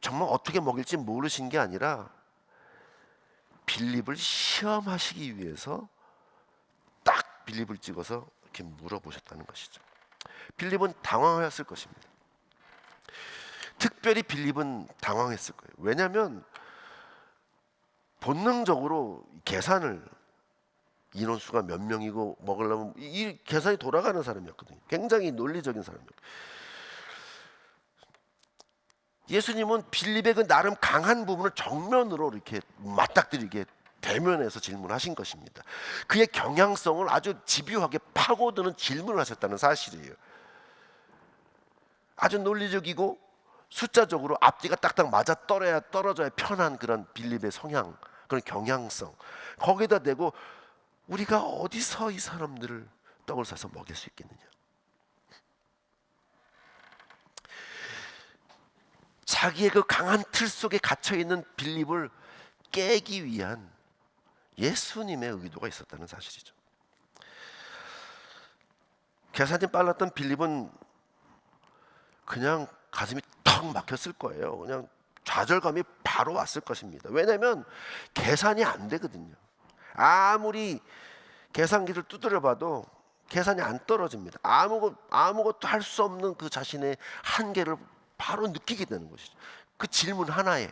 Speaker 3: 정말 어떻게 먹일지 모르신 게 아니라 빌립을 시험하시기 위해서 딱 빌립을 찍어서 이렇게 물어보셨다는 것이죠. 빌립은 당황하였을 것입니다. 특별히 빌립은 당황했을 거예요. 왜냐하면 본능적으로 계산을 인원수가 몇 명이고 먹으려면 이 계산이 돌아가는 사람이었거든요. 굉장히 논리적인 사람이었거든요. 예수님은 빌립의 그 나름 강한 부분을 정면으로 이렇게 맞닥뜨리게 대면해서 질문하신 것입니다. 그의 경향성을 아주 집요하게 파고드는 질문을 하셨다는 사실이에요. 아주 논리적이고 숫자적으로 앞뒤가 딱딱 맞아 떨어져야 편한 그런 빌립의 성향, 그런 경향성, 거기다 대고 우리가 어디서 이 사람들을 떡을 사서 먹일 수 있겠느냐. 자기의 그 강한 틀 속에 갇혀있는 빌립을 깨기 위한 예수님의 의도가 있었다는 사실이죠. 계산이 빨랐던 빌립은 그냥 가슴이 턱 막혔을 거예요. 그냥 좌절감이 바로 왔을 것입니다. 왜냐하면 계산이 안 되거든요. 아무리 계산기를 두드려 봐도 계산이 안 떨어집니다. 아무것도 할 수 없는 그 자신의 한계를 바로 느끼게 되는 것이죠. 그 질문 하나에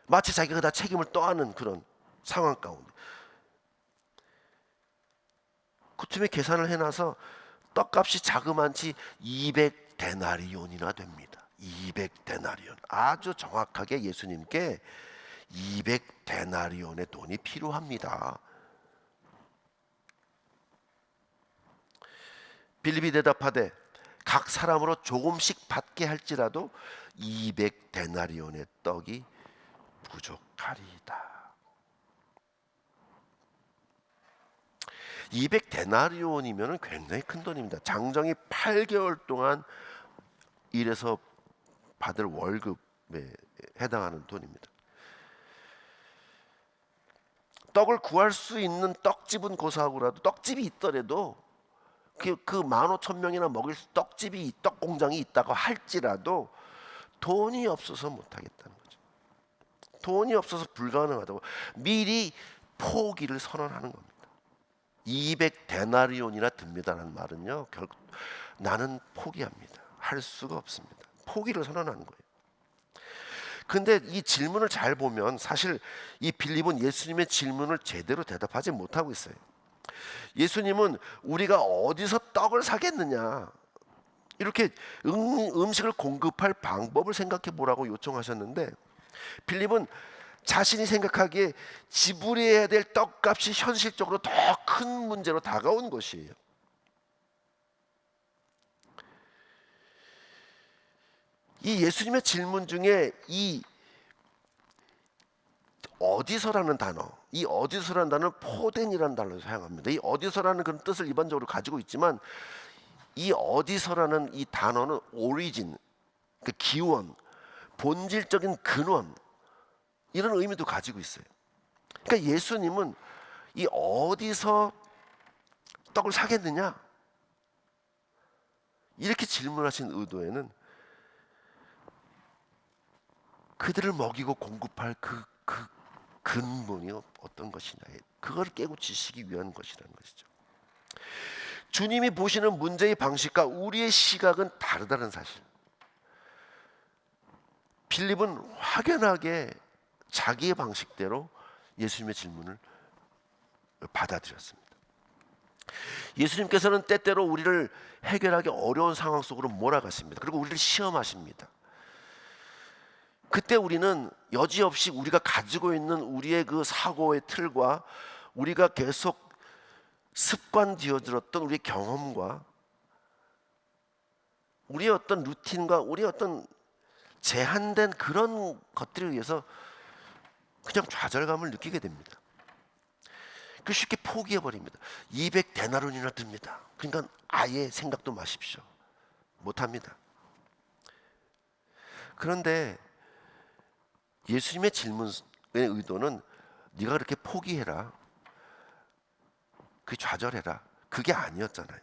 Speaker 3: 마치 자기가 다 책임을 떠안는 그런 상황 가운데 그 틈에 계산을 해놔서 떡값이 자그만치 200데나리온이나 됩니다. 200데나리온. 아주 정확하게 예수님께 200데나리온의 돈이 필요합니다. 빌립이 대답하되 각 사람으로 조금씩 받게 할지라도 200데나리온의 떡이 부족하리이다. 200데나리온이면 굉장히 큰 돈입니다. 장정이 8개월 동안 일해서 받을 월급에 해당하는 돈입니다. 떡을 구할 수 있는 떡집은 고사하고라도, 떡집이 있더라도 그 15,000명이나 먹일 떡집이, 떡 공장이 있다고 할지라도 돈이 없어서 못하겠다는 거죠. 돈이 없어서 불가능하다고 미리 포기를 선언하는 겁니다. 200데나리온이나 듭니다라는 말은요, 결국 나는 포기합니다. 할 수가 없습니다. 포기를 선언하는 거예요. 근데 이 질문을 잘 보면 사실 이 빌립은 예수님의 질문을 제대로 대답하지 못하고 있어요. 예수님은 우리가 어디서 떡을 사겠느냐, 이렇게 음식을 공급할 방법을 생각해 보라고 요청하셨는데, 빌립은 자신이 생각하기에 지불해야 될 떡값이 현실적으로 더 큰 문제로 다가온 것이에요. 이 예수님의 질문 중에 이 어디서라는 단어, 이 어디서라는 단어는 포덴이라는 단어를 사용합니다. 이 어디서라는 그런 뜻을 일반적으로 가지고 있지만, 이 어디서라는 이 단어는 오리진, 그 기원, 본질적인 근원, 이런 의미도 가지고 있어요. 그러니까 예수님은 이 어디서 떡을 사겠느냐, 이렇게 질문하신 의도에는 그들을 먹이고 공급할 그 근본이 어떤 것이냐, 그걸 깨우치시기 위한 것이라는 것이죠. 주님이 보시는 문제의 방식과 우리의 시각은 다르다는 사실. 빌립은 확연하게 자기의 방식대로 예수님의 질문을 받아들였습니다. 예수님께서는 때때로 우리를 해결하기 어려운 상황 속으로 몰아가십니다. 그리고 우리를 시험하십니다. 그때 우리는 여지없이 우리가 가지고 있는 우리의 그 사고의 틀과 우리가 계속 습관되어들었던 우리의 경험과 우리의 어떤 루틴과 우리의 어떤 제한된 그런 것들에 의해서 그냥 좌절감을 느끼게 됩니다. 그 쉽게 포기해버립니다. 200데나론이나 듭니다. 그러니까 아예 생각도 마십시오. 못합니다. 그런데 예수님의 질문의 의도는 네가 그렇게 포기해라, 그 좌절해라, 그게 아니었잖아요.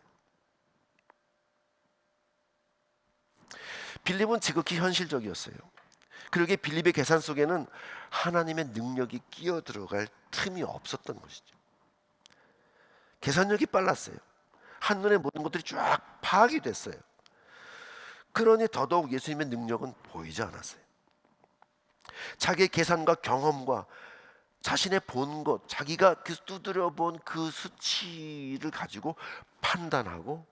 Speaker 3: 빌립은 지극히 현실적이었어요. 그러기에 빌립의 계산 속에는 하나님의 능력이 끼어 들어갈 틈이 없었던 것이죠. 계산력이 빨랐어요. 한눈에 모든 것들이 쫙 파악이 됐어요. 그러니 더더욱 예수님의 능력은 보이지 않았어요. 자기의 계산과 경험과 자신의 본 것, 자기가 두드려 본 그 수치를 가지고 판단하고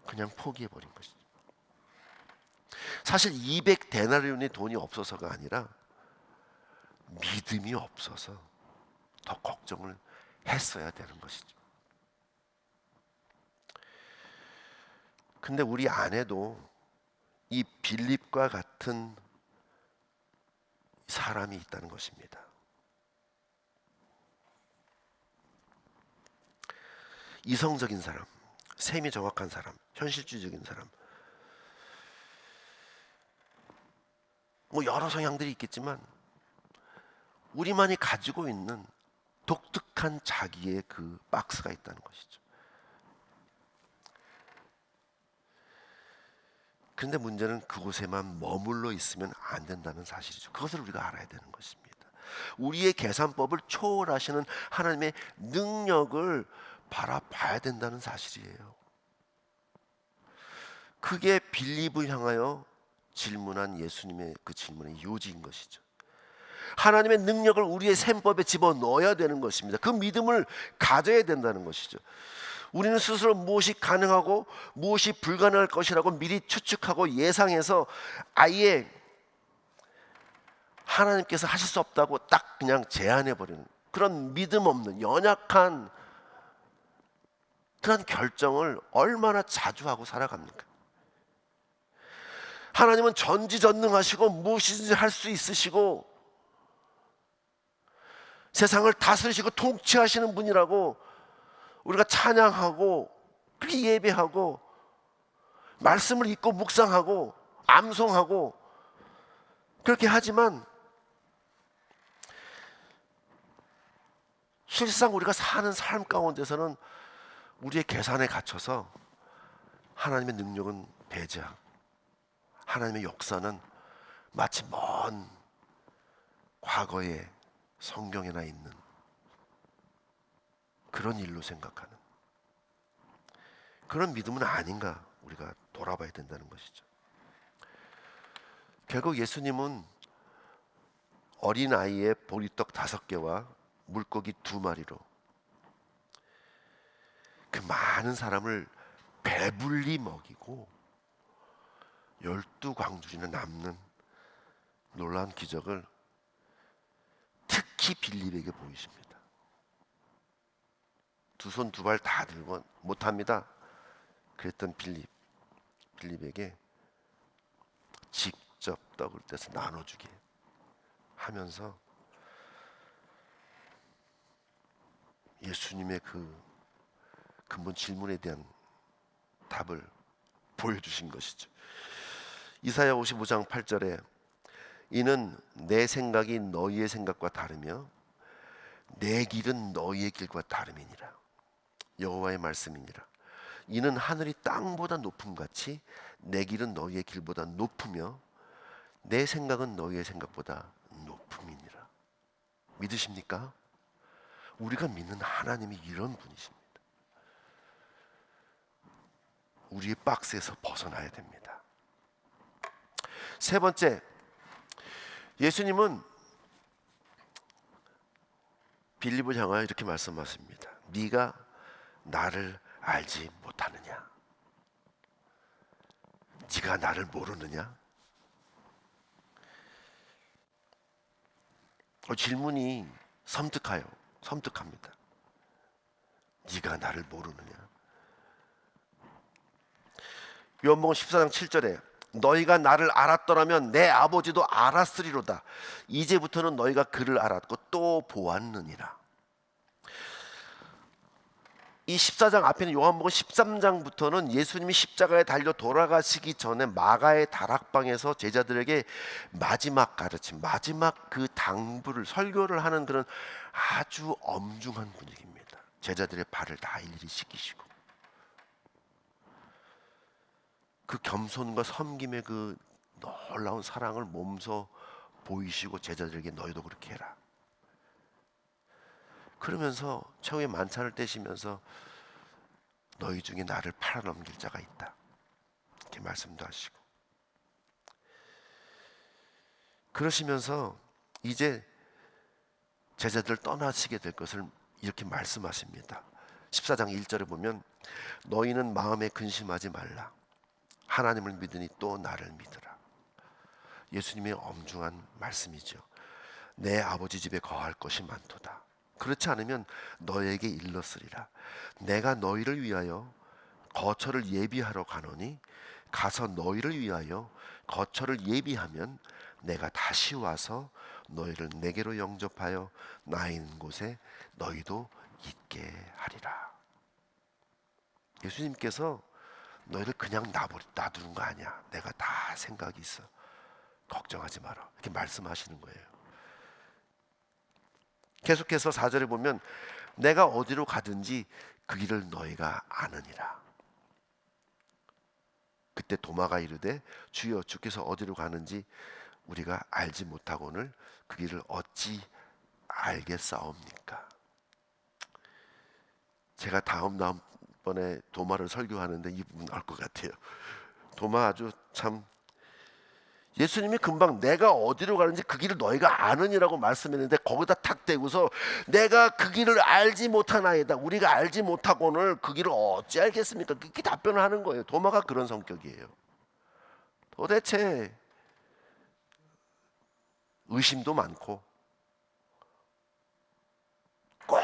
Speaker 3: 그냥 포기해버린 것이죠. 사실 200데나리온의 돈이 없어서가 아니라 믿음이 없어서 더 걱정을 했어야 되는 것이죠. 근데 우리 안에도 이 빌립과 같은 사람이 있다는 것입니다. 이성적인 사람, 셈이 정확한 사람, 현실주의적인 사람, 뭐 여러 성향들이 있겠지만 우리만이 가지고 있는 독특한 자기의 그 박스가 있다는 것이죠. 그런데 문제는 그곳에만 머물러 있으면 안 된다는 사실이죠. 그것을 우리가 알아야 되는 것입니다. 우리의 계산법을 초월하시는 하나님의 능력을 바라봐야 된다는 사실이에요. 그게 빌립을 향하여 질문한 예수님의 그 질문의 요지인 것이죠. 하나님의 능력을 우리의 셈법에 집어넣어야 되는 것입니다. 그 믿음을 가져야 된다는 것이죠. 우리는 스스로 무엇이 가능하고 무엇이 불가능할 것이라고 미리 추측하고 예상해서 아예 하나님께서 하실 수 없다고 딱 그냥 제안해버리는 그런 믿음 없는 연약한 그런 결정을 얼마나 자주 하고 살아갑니까? 하나님은 전지전능하시고 무엇이든지 할 수 있으시고 세상을 다스리시고 통치하시는 분이라고 우리가 찬양하고 그렇게 예배하고 말씀을 읽고 묵상하고 암송하고 그렇게 하지만 실상 우리가 사는 삶 가운데서는 우리의 계산에 갇혀서 하나님의 능력은 배제하고 하나님의 역사는 마치 먼 과거의 성경에나 있는 그런 일로 생각하는 그런 믿음은 아닌가 우리가 돌아봐야 된다는 것이죠. 결국 예수님은 어린아이의 보리떡 5개와 물고기 2마리로 그 많은 사람을 배불리 먹이고 12광주리는 남는 놀라운 기적을 특히 빌립에게 보이십니다. 2손 2발 다 들고 못합니다. 그랬던 빌립에게 직접 떡을 떼서 나눠주게 하면서 예수님의 그 근본 질문에 대한 답을 보여주신 것이죠. 이사야 55장 8절에 이는 내 생각이 너희의 생각과 다르며 내 길은 너희의 길과 다름이니라. 여호와의 말씀이니라. 이는 하늘이 땅보다 높음같이 내 길은 너희의 길보다 높으며 내 생각은 너희의 생각보다 높음이니라. 믿으십니까? 우리가 믿는 하나님이 이런 분이십니다. 우리의 박스에서 벗어나야 됩니다. 세 번째, 예수님은 빌립을 향하여 이렇게 말씀하십니다. 네가 나를 알지 못하느냐? 네가 나를 모르느냐? 질문이 섬뜩합니다. 네가 나를 모르느냐? 요한복음 14장 7절에 너희가 나를 알았더라면 내 아버지도 알았으리로다. 이제부터는 너희가 그를 알았고 또 보았느니라. 이 14장 앞에는 요한복음 13장부터는 예수님이 십자가에 달려 돌아가시기 전에 마가의 다락방에서 제자들에게 마지막 가르침, 마지막 그 당부를 설교를 하는 그런 아주 엄중한 분위기입니다. 제자들의 발을 다 일일이 씻기시고 그 겸손과 섬김의 그 놀라운 사랑을 몸소 보이시고 제자들에게 너희도 그렇게 해라. 그러면서 최후의 만찬을 떼시면서 너희 중에 나를 팔아넘길 자가 있다. 이렇게 말씀도 하시고 그러시면서 이제 제자들 떠나시게 될 것을 이렇게 말씀하십니다. 14장 1절에 보면 너희는 마음에 근심하지 말라. 하나님을 믿으니 또 나를 믿으라. 예수님의 엄중한 말씀이죠. 내 아버지 집에 거할 것이 많도다. 그렇지 않으면 너에게 일렀으리라. 내가 너희를 위하여 거처를 예비하러 가노니 가서 너희를 위하여 거처를 예비하면 내가 다시 와서 너희를 내게로 영접하여 나 있는 곳에 너희도 있게 하리라. 예수님께서 너희를 그냥 놔두는 거 아니야. 내가 다 생각이 있어. 걱정하지 마라. 이렇게 말씀하시는 거예요. 계속해서 4절에 보면 내가 어디로 가든지 그 길을 너희가 아느니라. 그때 도마가 이르되 주여 주께서 어디로 가는지 우리가 알지 못하고는 그 길을 어찌 알겠사옵니까? 제가 다음번에 도마를 설교하는데 이 부분 알 것 같아요. 도마 아주 참 예수님이 금방 내가 어디로 가는지 그 길을 너희가 아느니라고 말씀했는데 거기다 탁 대고서 내가 그 길을 알지 못하나이다. 우리가 알지 못하고는 그 길을 어찌 알겠습니까? 그렇게 답변을 하는 거예요. 도마가 그런 성격이에요. 도대체 의심도 많고 꼭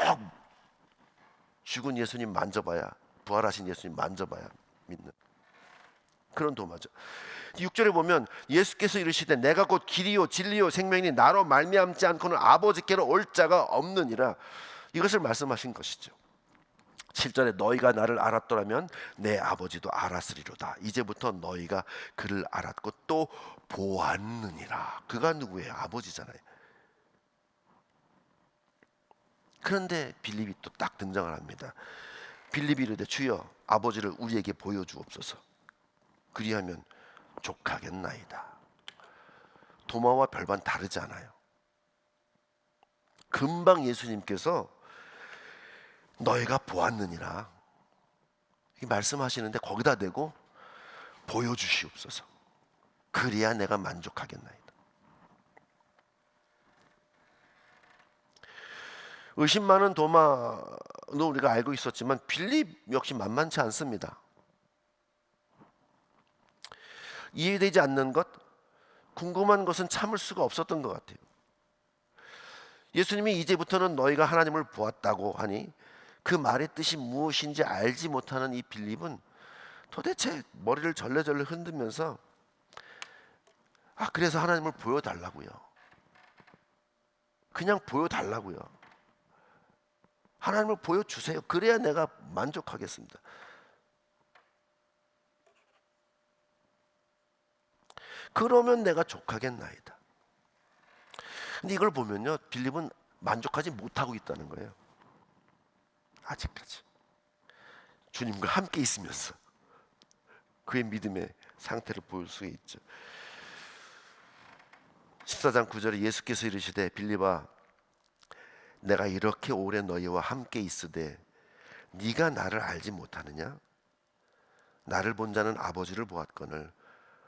Speaker 3: 죽은 예수님 만져봐야, 부활하신 예수님 만져봐야 믿는 그런 도마죠. 6절에 보면 예수께서 이르시되 내가 곧 길이요 진리요 생명이니 나로 말미암지 않고는 아버지께로 올 자가 없느니라. 이것을 말씀하신 것이죠. 7절에 너희가 나를 알았더라면 내 아버지도 알았으리로다. 이제부터 너희가 그를 알았고 또 보았느니라. 그가 누구예요? 아버지잖아요. 그런데 빌립이 또 딱 등장을 합니다. 빌립이 이르되 주여 아버지를 우리에게 보여주옵소서. 그리하면 족하겠나이다. 도마와 별반 다르지 않아요. 금방 예수님께서 너희가 보았느니라 이 말씀하시는데 거기다 대고 보여주시옵소서. 그래야 내가 만족하겠나이다. 의심 많은 도마는 우리가 알고 있었지만 빌립 역시 만만치 않습니다. 이해되지 않는 것, 궁금한 것은 참을 수가 없었던 것 같아요. 예수님이 이제부터는 너희가 하나님을 보았다고 하니 그 말의 뜻이 무엇인지 알지 못하는 이 빌립은 도대체 머리를 절레절레 흔들면서 그래서 하나님을 보여달라고요. 그냥 보여달라고요. 하나님을 보여주세요. 그래야 내가 만족하겠습니다. 그러면 내가 족하겠나이다. 근데 이걸 보면요, 빌립은 만족하지 못하고 있다는 거예요. 아직까지 주님과 함께 있으면서 그의 믿음의 상태를 볼 수 있죠. 14장 9절에 예수께서 이르시되 빌립아 내가 이렇게 오래 너희와 함께 있으되 네가 나를 알지 못하느냐? 나를 본 자는 아버지를 보았거늘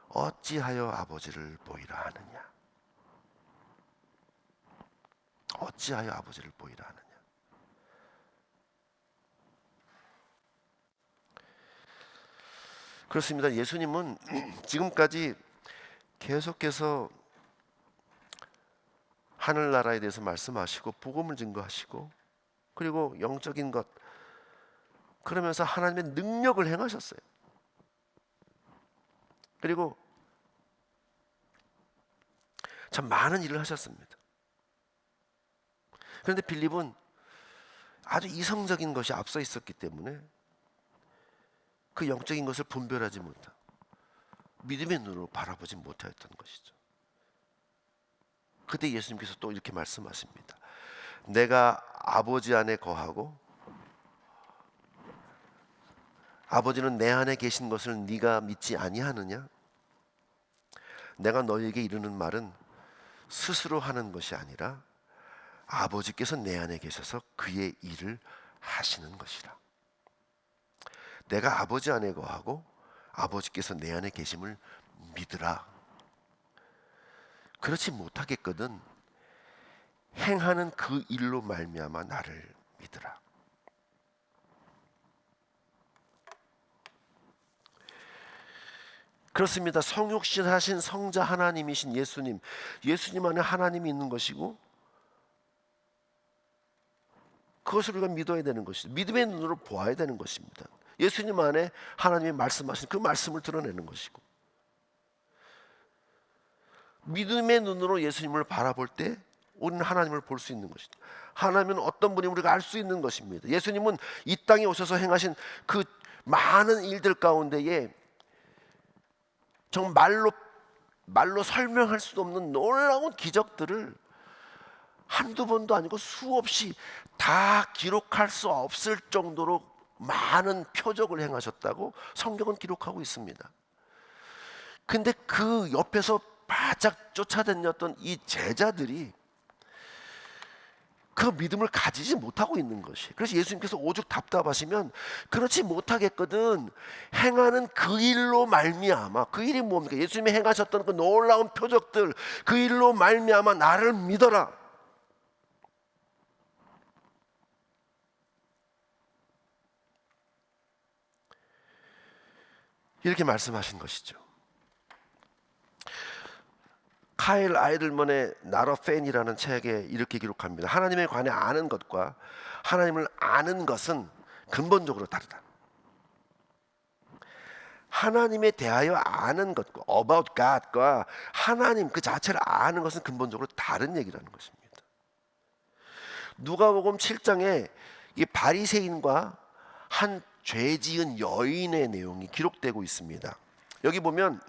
Speaker 3: 어찌하여 아버지를 보이라 하느냐? 어찌하여 아버지를 보이라 하느냐? 그렇습니다. 예수님은 지금까지 계속해서 하늘나라에 대해서 말씀하시고 복음을 증거하시고 그리고 영적인 것 그러면서 하나님의 능력을 행하셨어요. 그리고 참 많은 일을 하셨습니다. 그런데 빌립은 아주 이성적인 것이 앞서 있었기 때문에 그 영적인 것을 분별하지 못하고 믿음의 눈으로 바라보지 못하였던 것이죠. 그때 예수님께서 또 이렇게 말씀하십니다. 내가 아버지 안에 거하고 아버지는 내 안에 계신 것을 네가 믿지 아니하느냐? 내가 너에게 이르는 말은 스스로 하는 것이 아니라 아버지께서 내 안에 계셔서 그의 일을 하시는 것이라. 내가 아버지 안에 거하고 아버지께서 내 안에 계심을 믿으라. 그렇지 못하겠거든 행하는 그 일로 말미암아 나를 믿으라. 그렇습니다. 성육신하신 성자 하나님이신 예수님, 예수님 안에 하나님이 있는 것이고 그것을 우리가 믿어야 되는 것이죠. 믿음의 눈으로 보아야 되는 것입니다. 예수님 안에 하나님이 말씀하신 그 말씀을 드러내는 것이고 믿음의 눈으로 예수님을 바라볼 때 우리는 하나님을 볼 수 있는 것이죠. 하나님은 어떤 분이 우리가 알 수 있는 것입니다. 예수님은 이 땅에 오셔서 행하신 그 많은 일들 가운데에 정말 말로 설명할 수 없는 놀라운 기적들을 한두 번도 아니고 수없이 다 기록할 수 없을 정도로 많은 표적을 행하셨다고 성경은 기록하고 있습니다. 근데 그 옆에서 바짝 쫓아다녔던 이 제자들이 그 믿음을 가지지 못하고 있는 것이. 그래서 예수님께서 오죽 답답하시면 그렇지 못하겠거든 행하는 그 일로 말미암아. 그 일이 뭡니까? 예수님이 행하셨던 그 놀라운 표적들, 그 일로 말미암아 나를 믿어라. 이렇게 말씀하신 것이죠. 카일 아이들먼의 Not a Fan이라는 책에 이렇게 기록합니다. 하나님에 관해 아는 것과 하나님을 아는 것은 근본적으로 다르다. 하나님에 대하여 아는 것과 about God과 하나님 그 자체를 아는 것은 근본적으로 다른 얘기라는 것입니다. 누가복음 7장에 이 바리새인과 한 죄지은 여인의 내용이 기록되고 있습니다. 여기 보면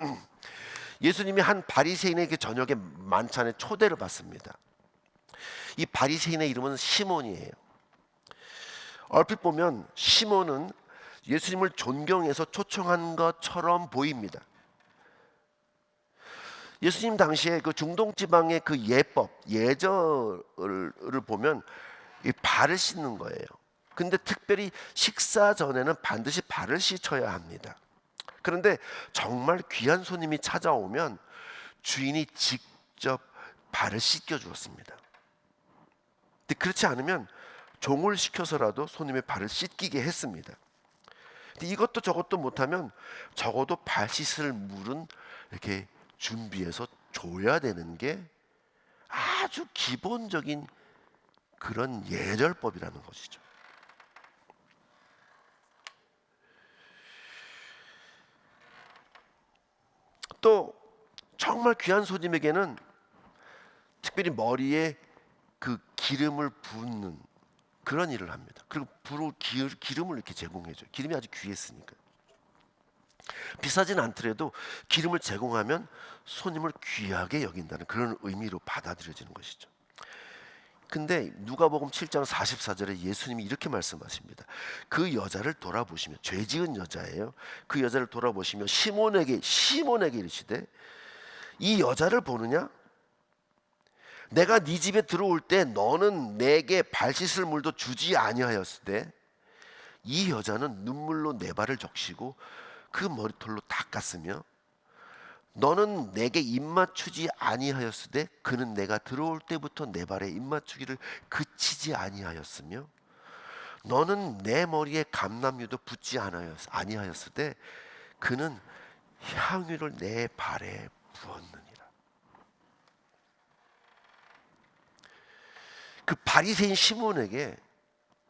Speaker 3: 예수님이 한 바리새인에게 저녁에 만찬에 초대를 받습니다. 이 바리새인의 이름은 시몬이에요. 얼핏 보면 시몬은 예수님을 존경해서 초청한 것처럼 보입니다. 예수님 당시에 그 중동 지방의 그 예법, 예절을 보면 이 발을 씻는 거예요. 근데 특별히 식사 전에는 반드시 발을 씻어야 합니다. 그런데 정말 귀한 손님이 찾아오면 주인이 직접 발을 씻겨 주었습니다. 근데 그렇지 않으면 종을 시켜서라도 손님의 발을 씻기게 했습니다. 근데 이것도 저것도 못하면 적어도 발 씻을 물은 이렇게 준비해서 줘야 되는 게 아주 기본적인 그런 예절법이라는 것이죠. 또 정말 귀한 손님에게는 특별히 머리에 그 기름을 붓는 그런 일을 합니다. 그리고 기름을 이렇게 제공해줘요. 기름이 아주 귀했으니까. 비싸진 않더라도 기름을 제공하면 손님을 귀하게 여긴다는 그런 의미로 받아들여지는 것이죠. 근데 누가복음 7장 44절에 예수님이 이렇게 말씀하십니다. 그 여자를 돌아보시며, 죄 지은 여자예요. 그 여자를 돌아보시며 시몬에게 이르시되 이 여자를 보느냐? 내가 네 집에 들어올 때 너는 내게 발 씻을 물도 주지 아니하였으되 이 여자는 눈물로 내 발을 적시고 그 머리털로 닦았으며 너는 내게 입맞추지 아니하였으되 그는 내가 들어올 때부터 내 발에 입맞추기를 그치지 아니하였으며 너는 내 머리에 감람유도 붓지 아니하였으되 그는 향유를 내 발에 부었느니라. 그 바리새인 시몬에게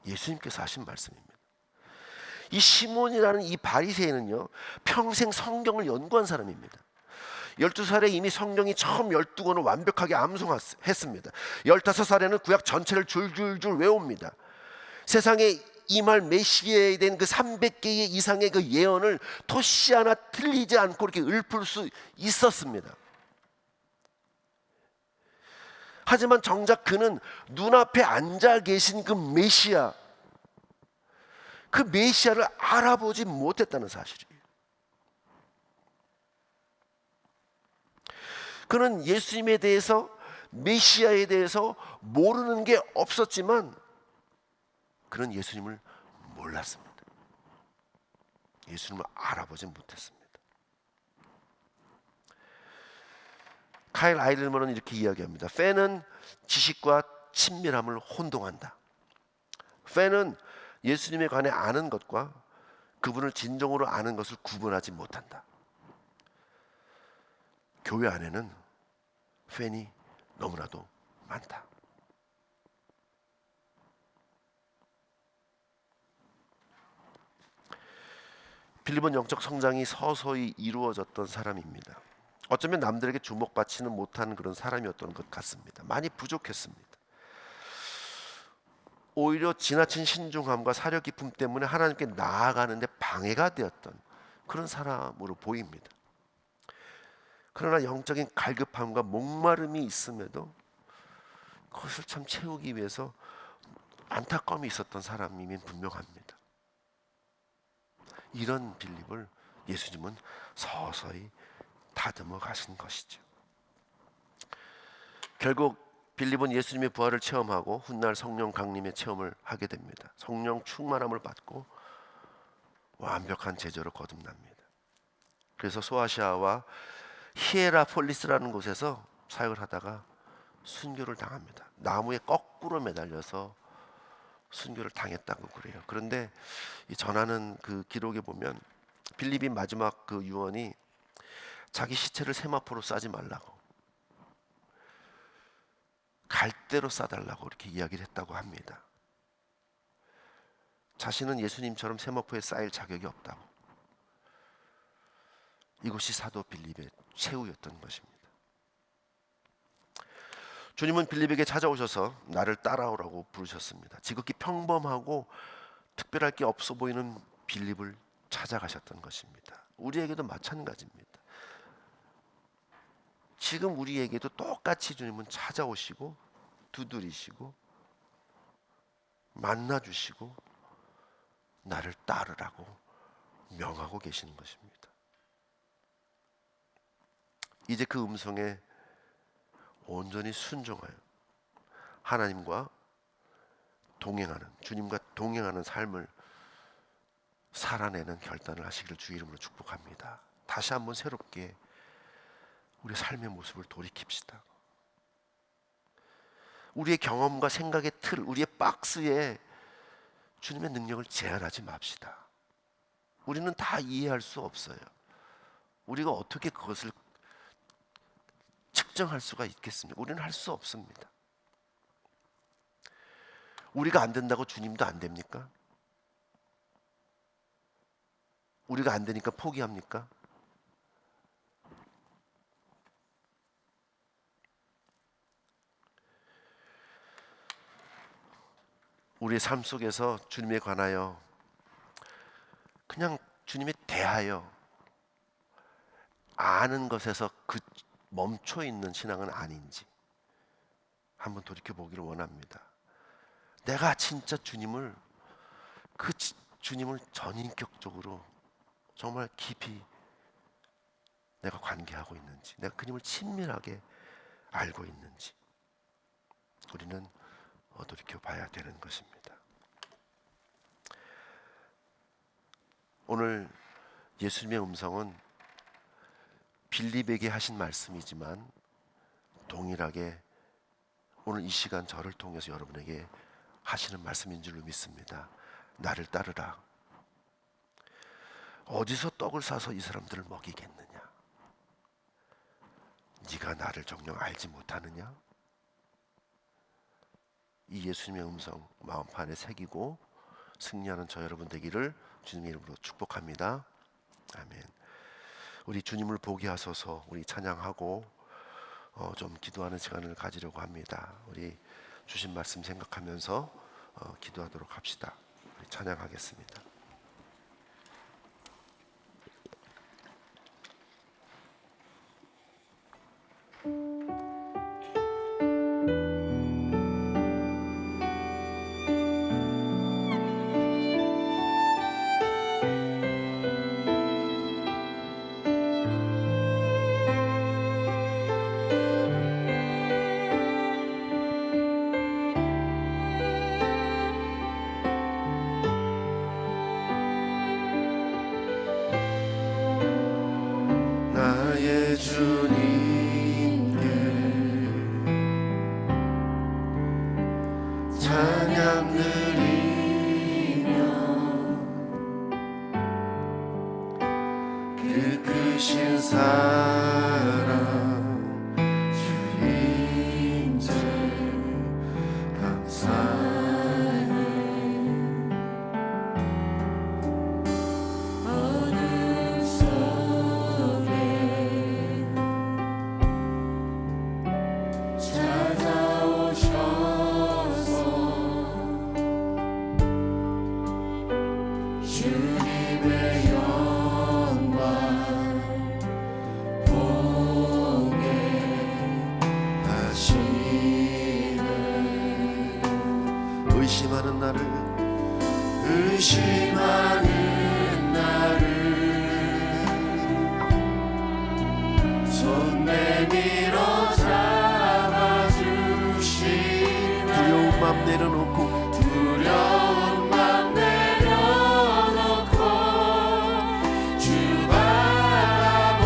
Speaker 3: 예수님께서 하신 말씀입니다. 이 시몬이라는 이 바리새인은요, 평생 성경을 연구한 사람입니다. 12살에 이미 성경이 처음 12권을 완벽하게 암송했습니다. 15살에는 구약 전체를 줄줄줄 외웁니다. 세상에 임할 메시아에 대한 그 300개 이상의 그 예언을 토시 하나 틀리지 않고 이렇게 읊을 수 있었습니다. 하지만 정작 그는 눈앞에 앉아 계신 그 메시아, 그 메시아를 알아보지 못했다는 사실이에요. 그는 예수님에 대해서, 메시아에 대해서 모르는 게 없었지만 그는 예수님을 몰랐습니다. 예수님을 알아보지 못했습니다. 카일 아이들먼은 이렇게 이야기합니다. 팬은 지식과 친밀함을 혼동한다. 팬은 예수님에 관해 아는 것과 그분을 진정으로 아는 것을 구분하지 못한다. 교회 안에는 팬이 너무나도 많다. 빌립은 영적 성장이 서서히 이루어졌던 사람입니다. 어쩌면 남들에게 주목받지는 못한 그런 사람이었던 것 같습니다. 많이 부족했습니다. 오히려 지나친 신중함과 사려 깊음 때문에 하나님께 나아가는데 방해가 되었던 그런 사람으로 보입니다. 그러나 영적인 갈급함과 목마름이 있음에도 그것을 참 채우기 위해서 안타까움이 있었던 사람이면 분명합니다. 이런 빌립을 예수님은 서서히 다듬어 가신 것이죠. 결국 빌립은 예수님의 부활을 체험하고 훗날 성령 강림의 체험을 하게 됩니다. 성령 충만함을 받고 완벽한 제자로 거듭납니다. 그래서 소아시아와 히에라폴리스라는 곳에서 사역을 하다가 순교를 당합니다. 나무에 거꾸로 매달려서 순교를 당했다고 그래요. 그런데 이 전하는 그 기록에 보면 빌립이 마지막 그 유언이 자기 시체를 세마포로 싸지 말라고, 갈대로 싸달라고 이렇게 이야기를 했다고 합니다. 자신은 예수님처럼 세마포에 쌓일 자격이 없다고. 이것이 사도 빌립의 최후였던 것입니다. 주님은 빌립에게 찾아오셔서 나를 따라오라고 부르셨습니다. 지극히 평범하고 특별할 게 없어 보이는 빌립을 찾아가셨던 것입니다. 우리에게도 마찬가지입니다. 지금 우리에게도 똑같이 주님은 찾아오시고 두드리시고 만나주시고 나를 따르라고 명하고 계시는 것입니다. 이제 그 음성에 온전히 순종하여 하나님과 동행하는, 주님과 동행하는 삶을 살아내는 결단을 하시기를 주의 이름으로 축복합니다. 다시 한번 새롭게 우리 삶의 모습을 돌이킵시다. 우리의 경험과 생각의 틀, 우리의 박스에 주님의 능력을 제한하지 맙시다. 우리는 다 이해할 수 없어요. 우리가 어떻게 그것을 측정할 수가 있겠습니까? 우리는 할 수 없습니다. 우리가 안 된다고 주님도 안 됩니까? 우리가 안 되니까 포기합니까? 우리의 삶 속에서 주님에 관하여 그냥 주님에 대하여 아는 것에서 멈춰 있는 신앙은 아닌지 한번 돌이켜 보기를 원합니다. 내가 진짜 주님을 전인격적으로 정말 깊이 내가 관계하고 있는지, 내가 그님을 친밀하게 알고 있는지 우리는 돌이켜 봐야 되는 것입니다. 오늘 예수님의 음성은 빌립에게 하신 말씀이지만 동일하게 오늘 이 시간 저를 통해서 여러분에게 하시는 말씀인 줄로 믿습니다. 나를 따르라. 어디서 떡을 싸서 이 사람들을 먹이겠느냐? 네가 나를 정녕 알지 못하느냐? 이 예수님의 음성 마음판에 새기고 승리하는 저 여러분 되기를 주님의 이름으로 축복합니다. 아멘. 우리 주님을 보게 하소서. 우리 찬양하고 좀 기도하는 시간을 가지려고 합니다. 우리 주신 말씀 생각하면서 기도하도록 합시다. 우리 찬양하겠습니다. 나의 주님께 찬양 드리며 그 크신 사랑 주인들 감사해. 어둠 속에 찾아오셔서 주님의 영광 봉해하시네. 의심하는 나를 손 내밀어 잡아주시네. 두려운 맘 내려놓고 주 바라봅니다.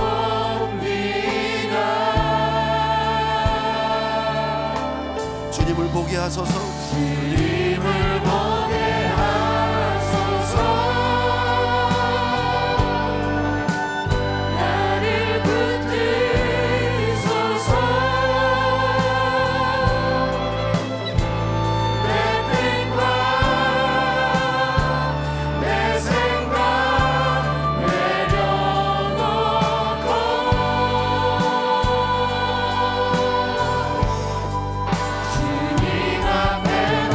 Speaker 3: 주님을 보게 하소서. 주님을 보게 하소서. 나를 붙드소서. 내 뜻과 내 생각 내려놓고 주님 앞에 나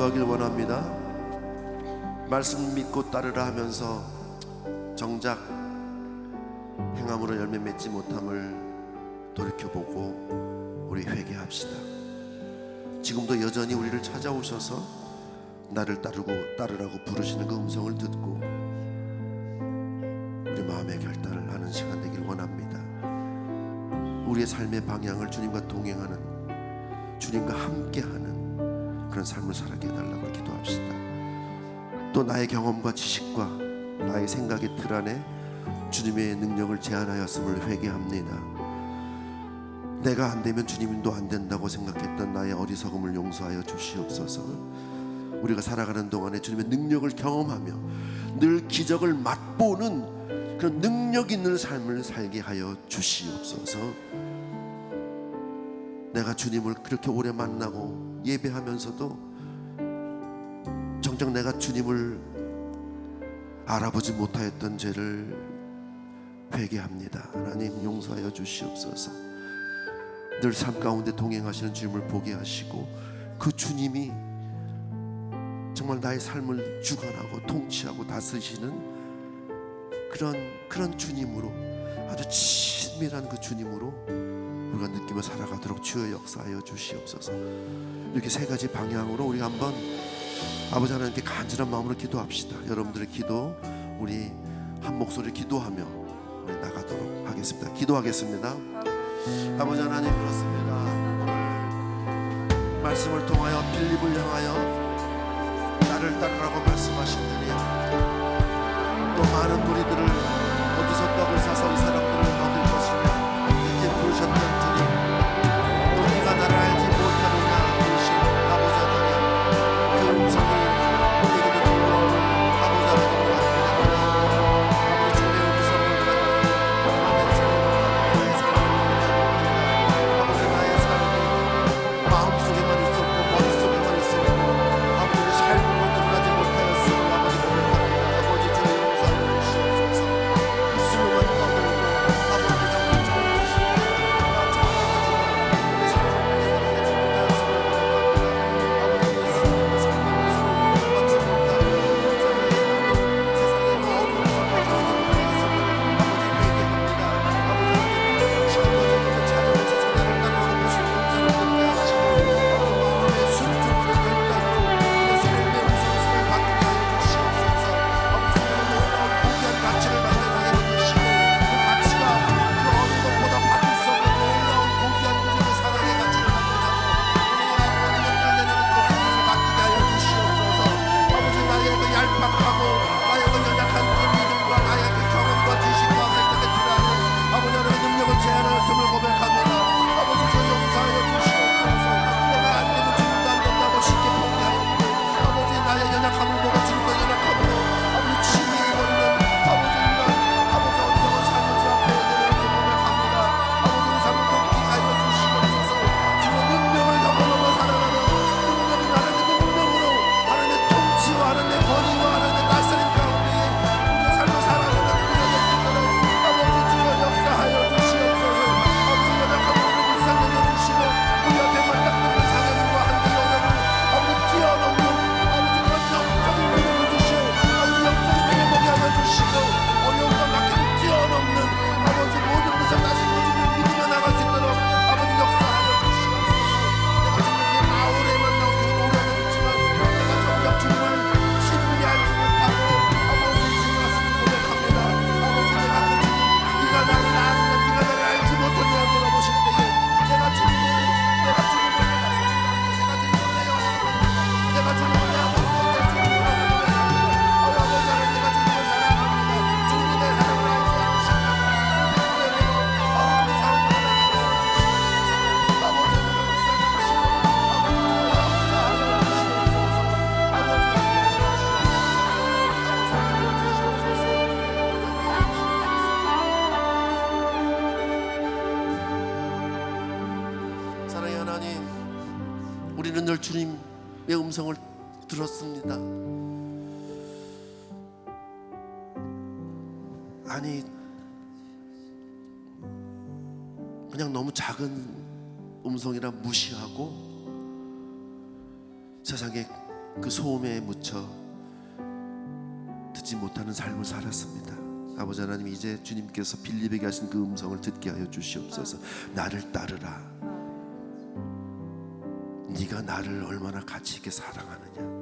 Speaker 3: 기도하길 원합니다. 말씀 믿고 따르라 하면서 정작 행함으로 열매 맺지 못함을 돌이켜보고 우리 회개합시다. 지금도 여전히 우리를 찾아오셔서 나를 따르라고 부르시는 그 음성을 듣고 우리 마음의 결단을 하는 시간 되길 원합니다. 우리의 삶의 방향을 주님과 동행하는, 주님과 함께하는 그런 삶을 살게 해달라고 기도합시다. 또 나의 경험과 지식과 나의 생각의 틀 안에 주님의 능력을 제한하였음을 회개합니다. 내가 안 되면 주님도 안 된다고 생각했던 나의 어리석음을 용서하여 주시옵소서. 우리가 살아가는 동안에 주님의 능력을 경험하며 늘 기적을 맛보는 그런 능력 있는 삶을 살게 하여 주시옵소서. 내가 주님을 그렇게 오래 만나고 예배하면서도 정작 내가 주님을 알아보지 못하였던 죄를 회개합니다. 하나님 용서하여 주시옵소서. 늘 삶 가운데 동행하시는 주님을 보게 하시고 그 주님이 정말 나의 삶을 주관하고 통치하고 다스리시는 그런 주님으로, 아주 친밀한 그 주님으로 우리가 느끼며 살아가도록 주여 역사하여 주시옵소서. 이렇게 세 가지 방향으로 우리 한번 아버지 하나님께 간절한 마음으로 기도합시다. 여러분들의 기도 우리 한 목소리 기도하며 우리 나가도록 하겠습니다. 기도하겠습니다. 아버지 하나님, 그렇습니다. 오늘 말씀을 통하여 빌립을 향하여 나를 따르라고 말씀하신 주님, 또 많은 무리들을 어디서 떡을 사서 이 사람들을 얻을 것이냐 이렇게 부르셨던 주님, 또 네가 나를 알지 못하느냐 부르신 아버지 하나님, 그 음성을 우리에게도 들려오는 아버지 하나님을 기대합니다. 아버지 주님의 음성을 받고 나의 삶을 아버지 나의 삶이 마음속에만 있었고 머릿속에만 있었고 아버지의 삶으로 드러나지 못하였음을 아버지 고백합니다. 아버지 주의 용서하여 주시옵소서. 입술로만 떠들고 아버지 정말 좋은 것으로 내 삶을 살아내지 못하였음을 고백합니다. 아버지 예수님의 삶의 모습을 받지 못하고 세상의 어두워서 가져오지 못하였음을 아버지 회개합니다. 아버지 하나님 시간과 찾아오셔서 나를 따르라고 부르신 음성을 듣게 하시고 마음의 순종으로 결단으로 내 삶의 우선순위를 바꾸게 하여 주시옵소서. 아버지 하나님 놀라운 고귀한 가치를 발견하게 해주시고 그 가치가 그 어느 것보다 바꿀 수 없는 놀라운 고귀한 우리의 사랑의 가치를 발견하고 우리가 모든 것들을 내려놓고 그 우선을 바꾸게 하여 주시옵소서. 아버지 나의 그 얄팍하고 나의 그 연약한 그 믿음과 나의 그 경험과 지식과 생각의 틀 안에 아버지 하나님의 능력을 제한하였음을 고백합니다. 아버지 주 용서하여 주시옵소서. 내가 안 되면 주님도 안 된다고 쉽게 포기하였고 아버지 나의 연약함을 보고 주님도 연약함으로 아버지 치밀해버리는 아버지 이런 아버지 어리석은 삶을 주 앞에 내려놓고 고백합니다. 아버지 그 삶을 돕게 하여 주시옵소서. 주의 능력을 경험하며 살아가는 능력이 하나님의 능력으로 하나님의 통치와 하나님의 권위와 하나님의 다스림 가운데 우리의 삶을 살아가는 우리가 될 수 있도록 아버지 주여 역사하여 주시옵소서. 아버지 연약함으로 불쌍히 여겨주시고 우리 앞에 맞닥뜨리는 장애물과 한계의 어려움을 아버지 뛰어넘는 아버지 그런 영적인 믿음을 주시오. 아버지 영적인 회복이 하여 주시고 어려움과 막힘을 뛰어넘는 아버지 모든 것을 다시 주님을 믿으며 나갈 수 있도록 아버지 역사하여 주시옵소서. 내가 정말 그 마을에 만나고 그 오래됐지만 내가 정작 주님을 친밀히 알지 못하고 아버지 주님 말씀을 고백합니다. 아버지 내가 그 주님 네가 나를 아느냐 네가 나를 알지 못했냐 물어보실 때에 내가 주님을 내가 주님을 내가 주님을 내 영혼을 내가 주님을 내 아버지 내가 주님을 아버지 하나님 내가 주님을 사랑합니다. 주님이 내 사랑을 알지 않으십니까? 아버지 사랑을 아버지 불쌍히 사랑의 하나님, 우리는 늘 주님의 음성을 들었습니다. 아니 그냥 너무 작은 음성이라 무시하고 세상에 그 소음에 묻혀 듣지 못하는 삶을 살았습니다. 아버지 하나님, 이제 주님께서 빌립에게 하신 그 음성을 듣게 하여 주시옵소서. 나를 따르라. 네가 나를 얼마나 가치 있게 사랑하느냐.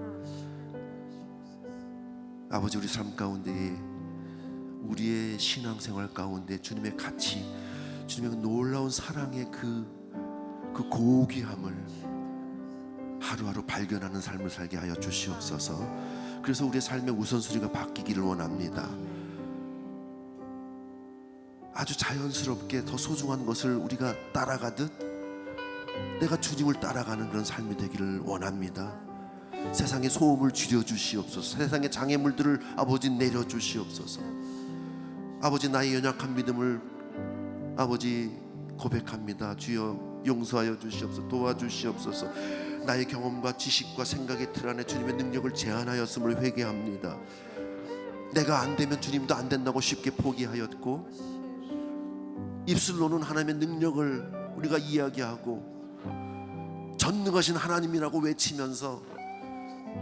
Speaker 3: 아버지, 우리 삶 가운데, 우리의 신앙생활 가운데 주님의 가치, 주님의 놀라운 사랑의 그 고귀함을 하루하루 발견하는 삶을 살게 하여 주시옵소서. 그래서 우리의 삶의 우선순위가 바뀌기를 원합니다. 아주 자연스럽게 더 소중한 것을 우리가 따라가듯 내가 주님을 따라가는 그런 삶이 되기를 원합니다. 세상의 소음을 줄여주시옵소서. 세상의 장애물들을 아버지 내려주시옵소서. 아버지, 나의 연약한 믿음을 아버지 고백합니다. 주여 용서하여 주시옵소서. 도와주시옵소서. 나의 경험과 지식과 생각의 틀 안에 주님의 능력을 제한하였음을 회개합니다. 내가 안 되면 주님도 안 된다고 쉽게 포기하였고, 입술로는 하나님의 능력을 우리가 이야기하고 전능하신 하나님이라고 외치면서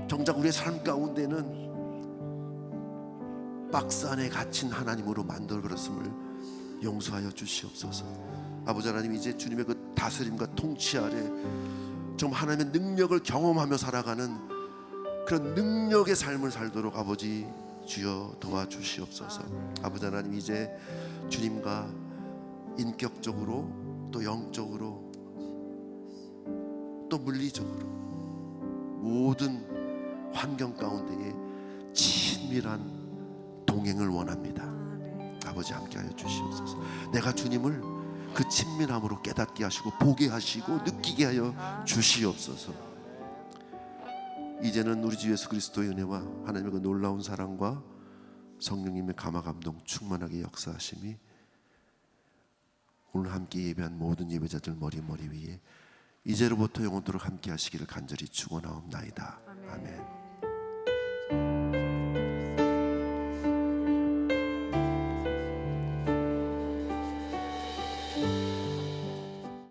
Speaker 3: 정작 우리의 삶 가운데는 박스 안에 갇힌 하나님으로 만들어버렸음을 용서하여 주시옵소서. 아버지 하나님, 이제 주님의 그 다스림과 통치 아래 정말 하나님의 능력을 경험하며 살아가는 그런 능력의 삶을 살도록 아버지 주여 도와주시옵소서. 아버지 하나님, 이제 주님과 인격적으로 또 영적으로 또 물리적으로 모든 환경 가운데에 친밀한 동행을 원합니다. 아버지, 함께하여 주시옵소서. 내가 주님을 그 친밀함으로 깨닫게 하시고 보게 하시고 느끼게 하여 주시옵소서. 이제는 우리 주 예수 그리스도의 은혜와 하나님의 그 놀라운 사랑과 성령님의 감화 감동 충만하게 역사하심이 오늘 함께 예배한 모든 예배자들 머리 위에 이제로부터 영원토록 함께 하시기를 간절히 축원하옵나이다. 아멘.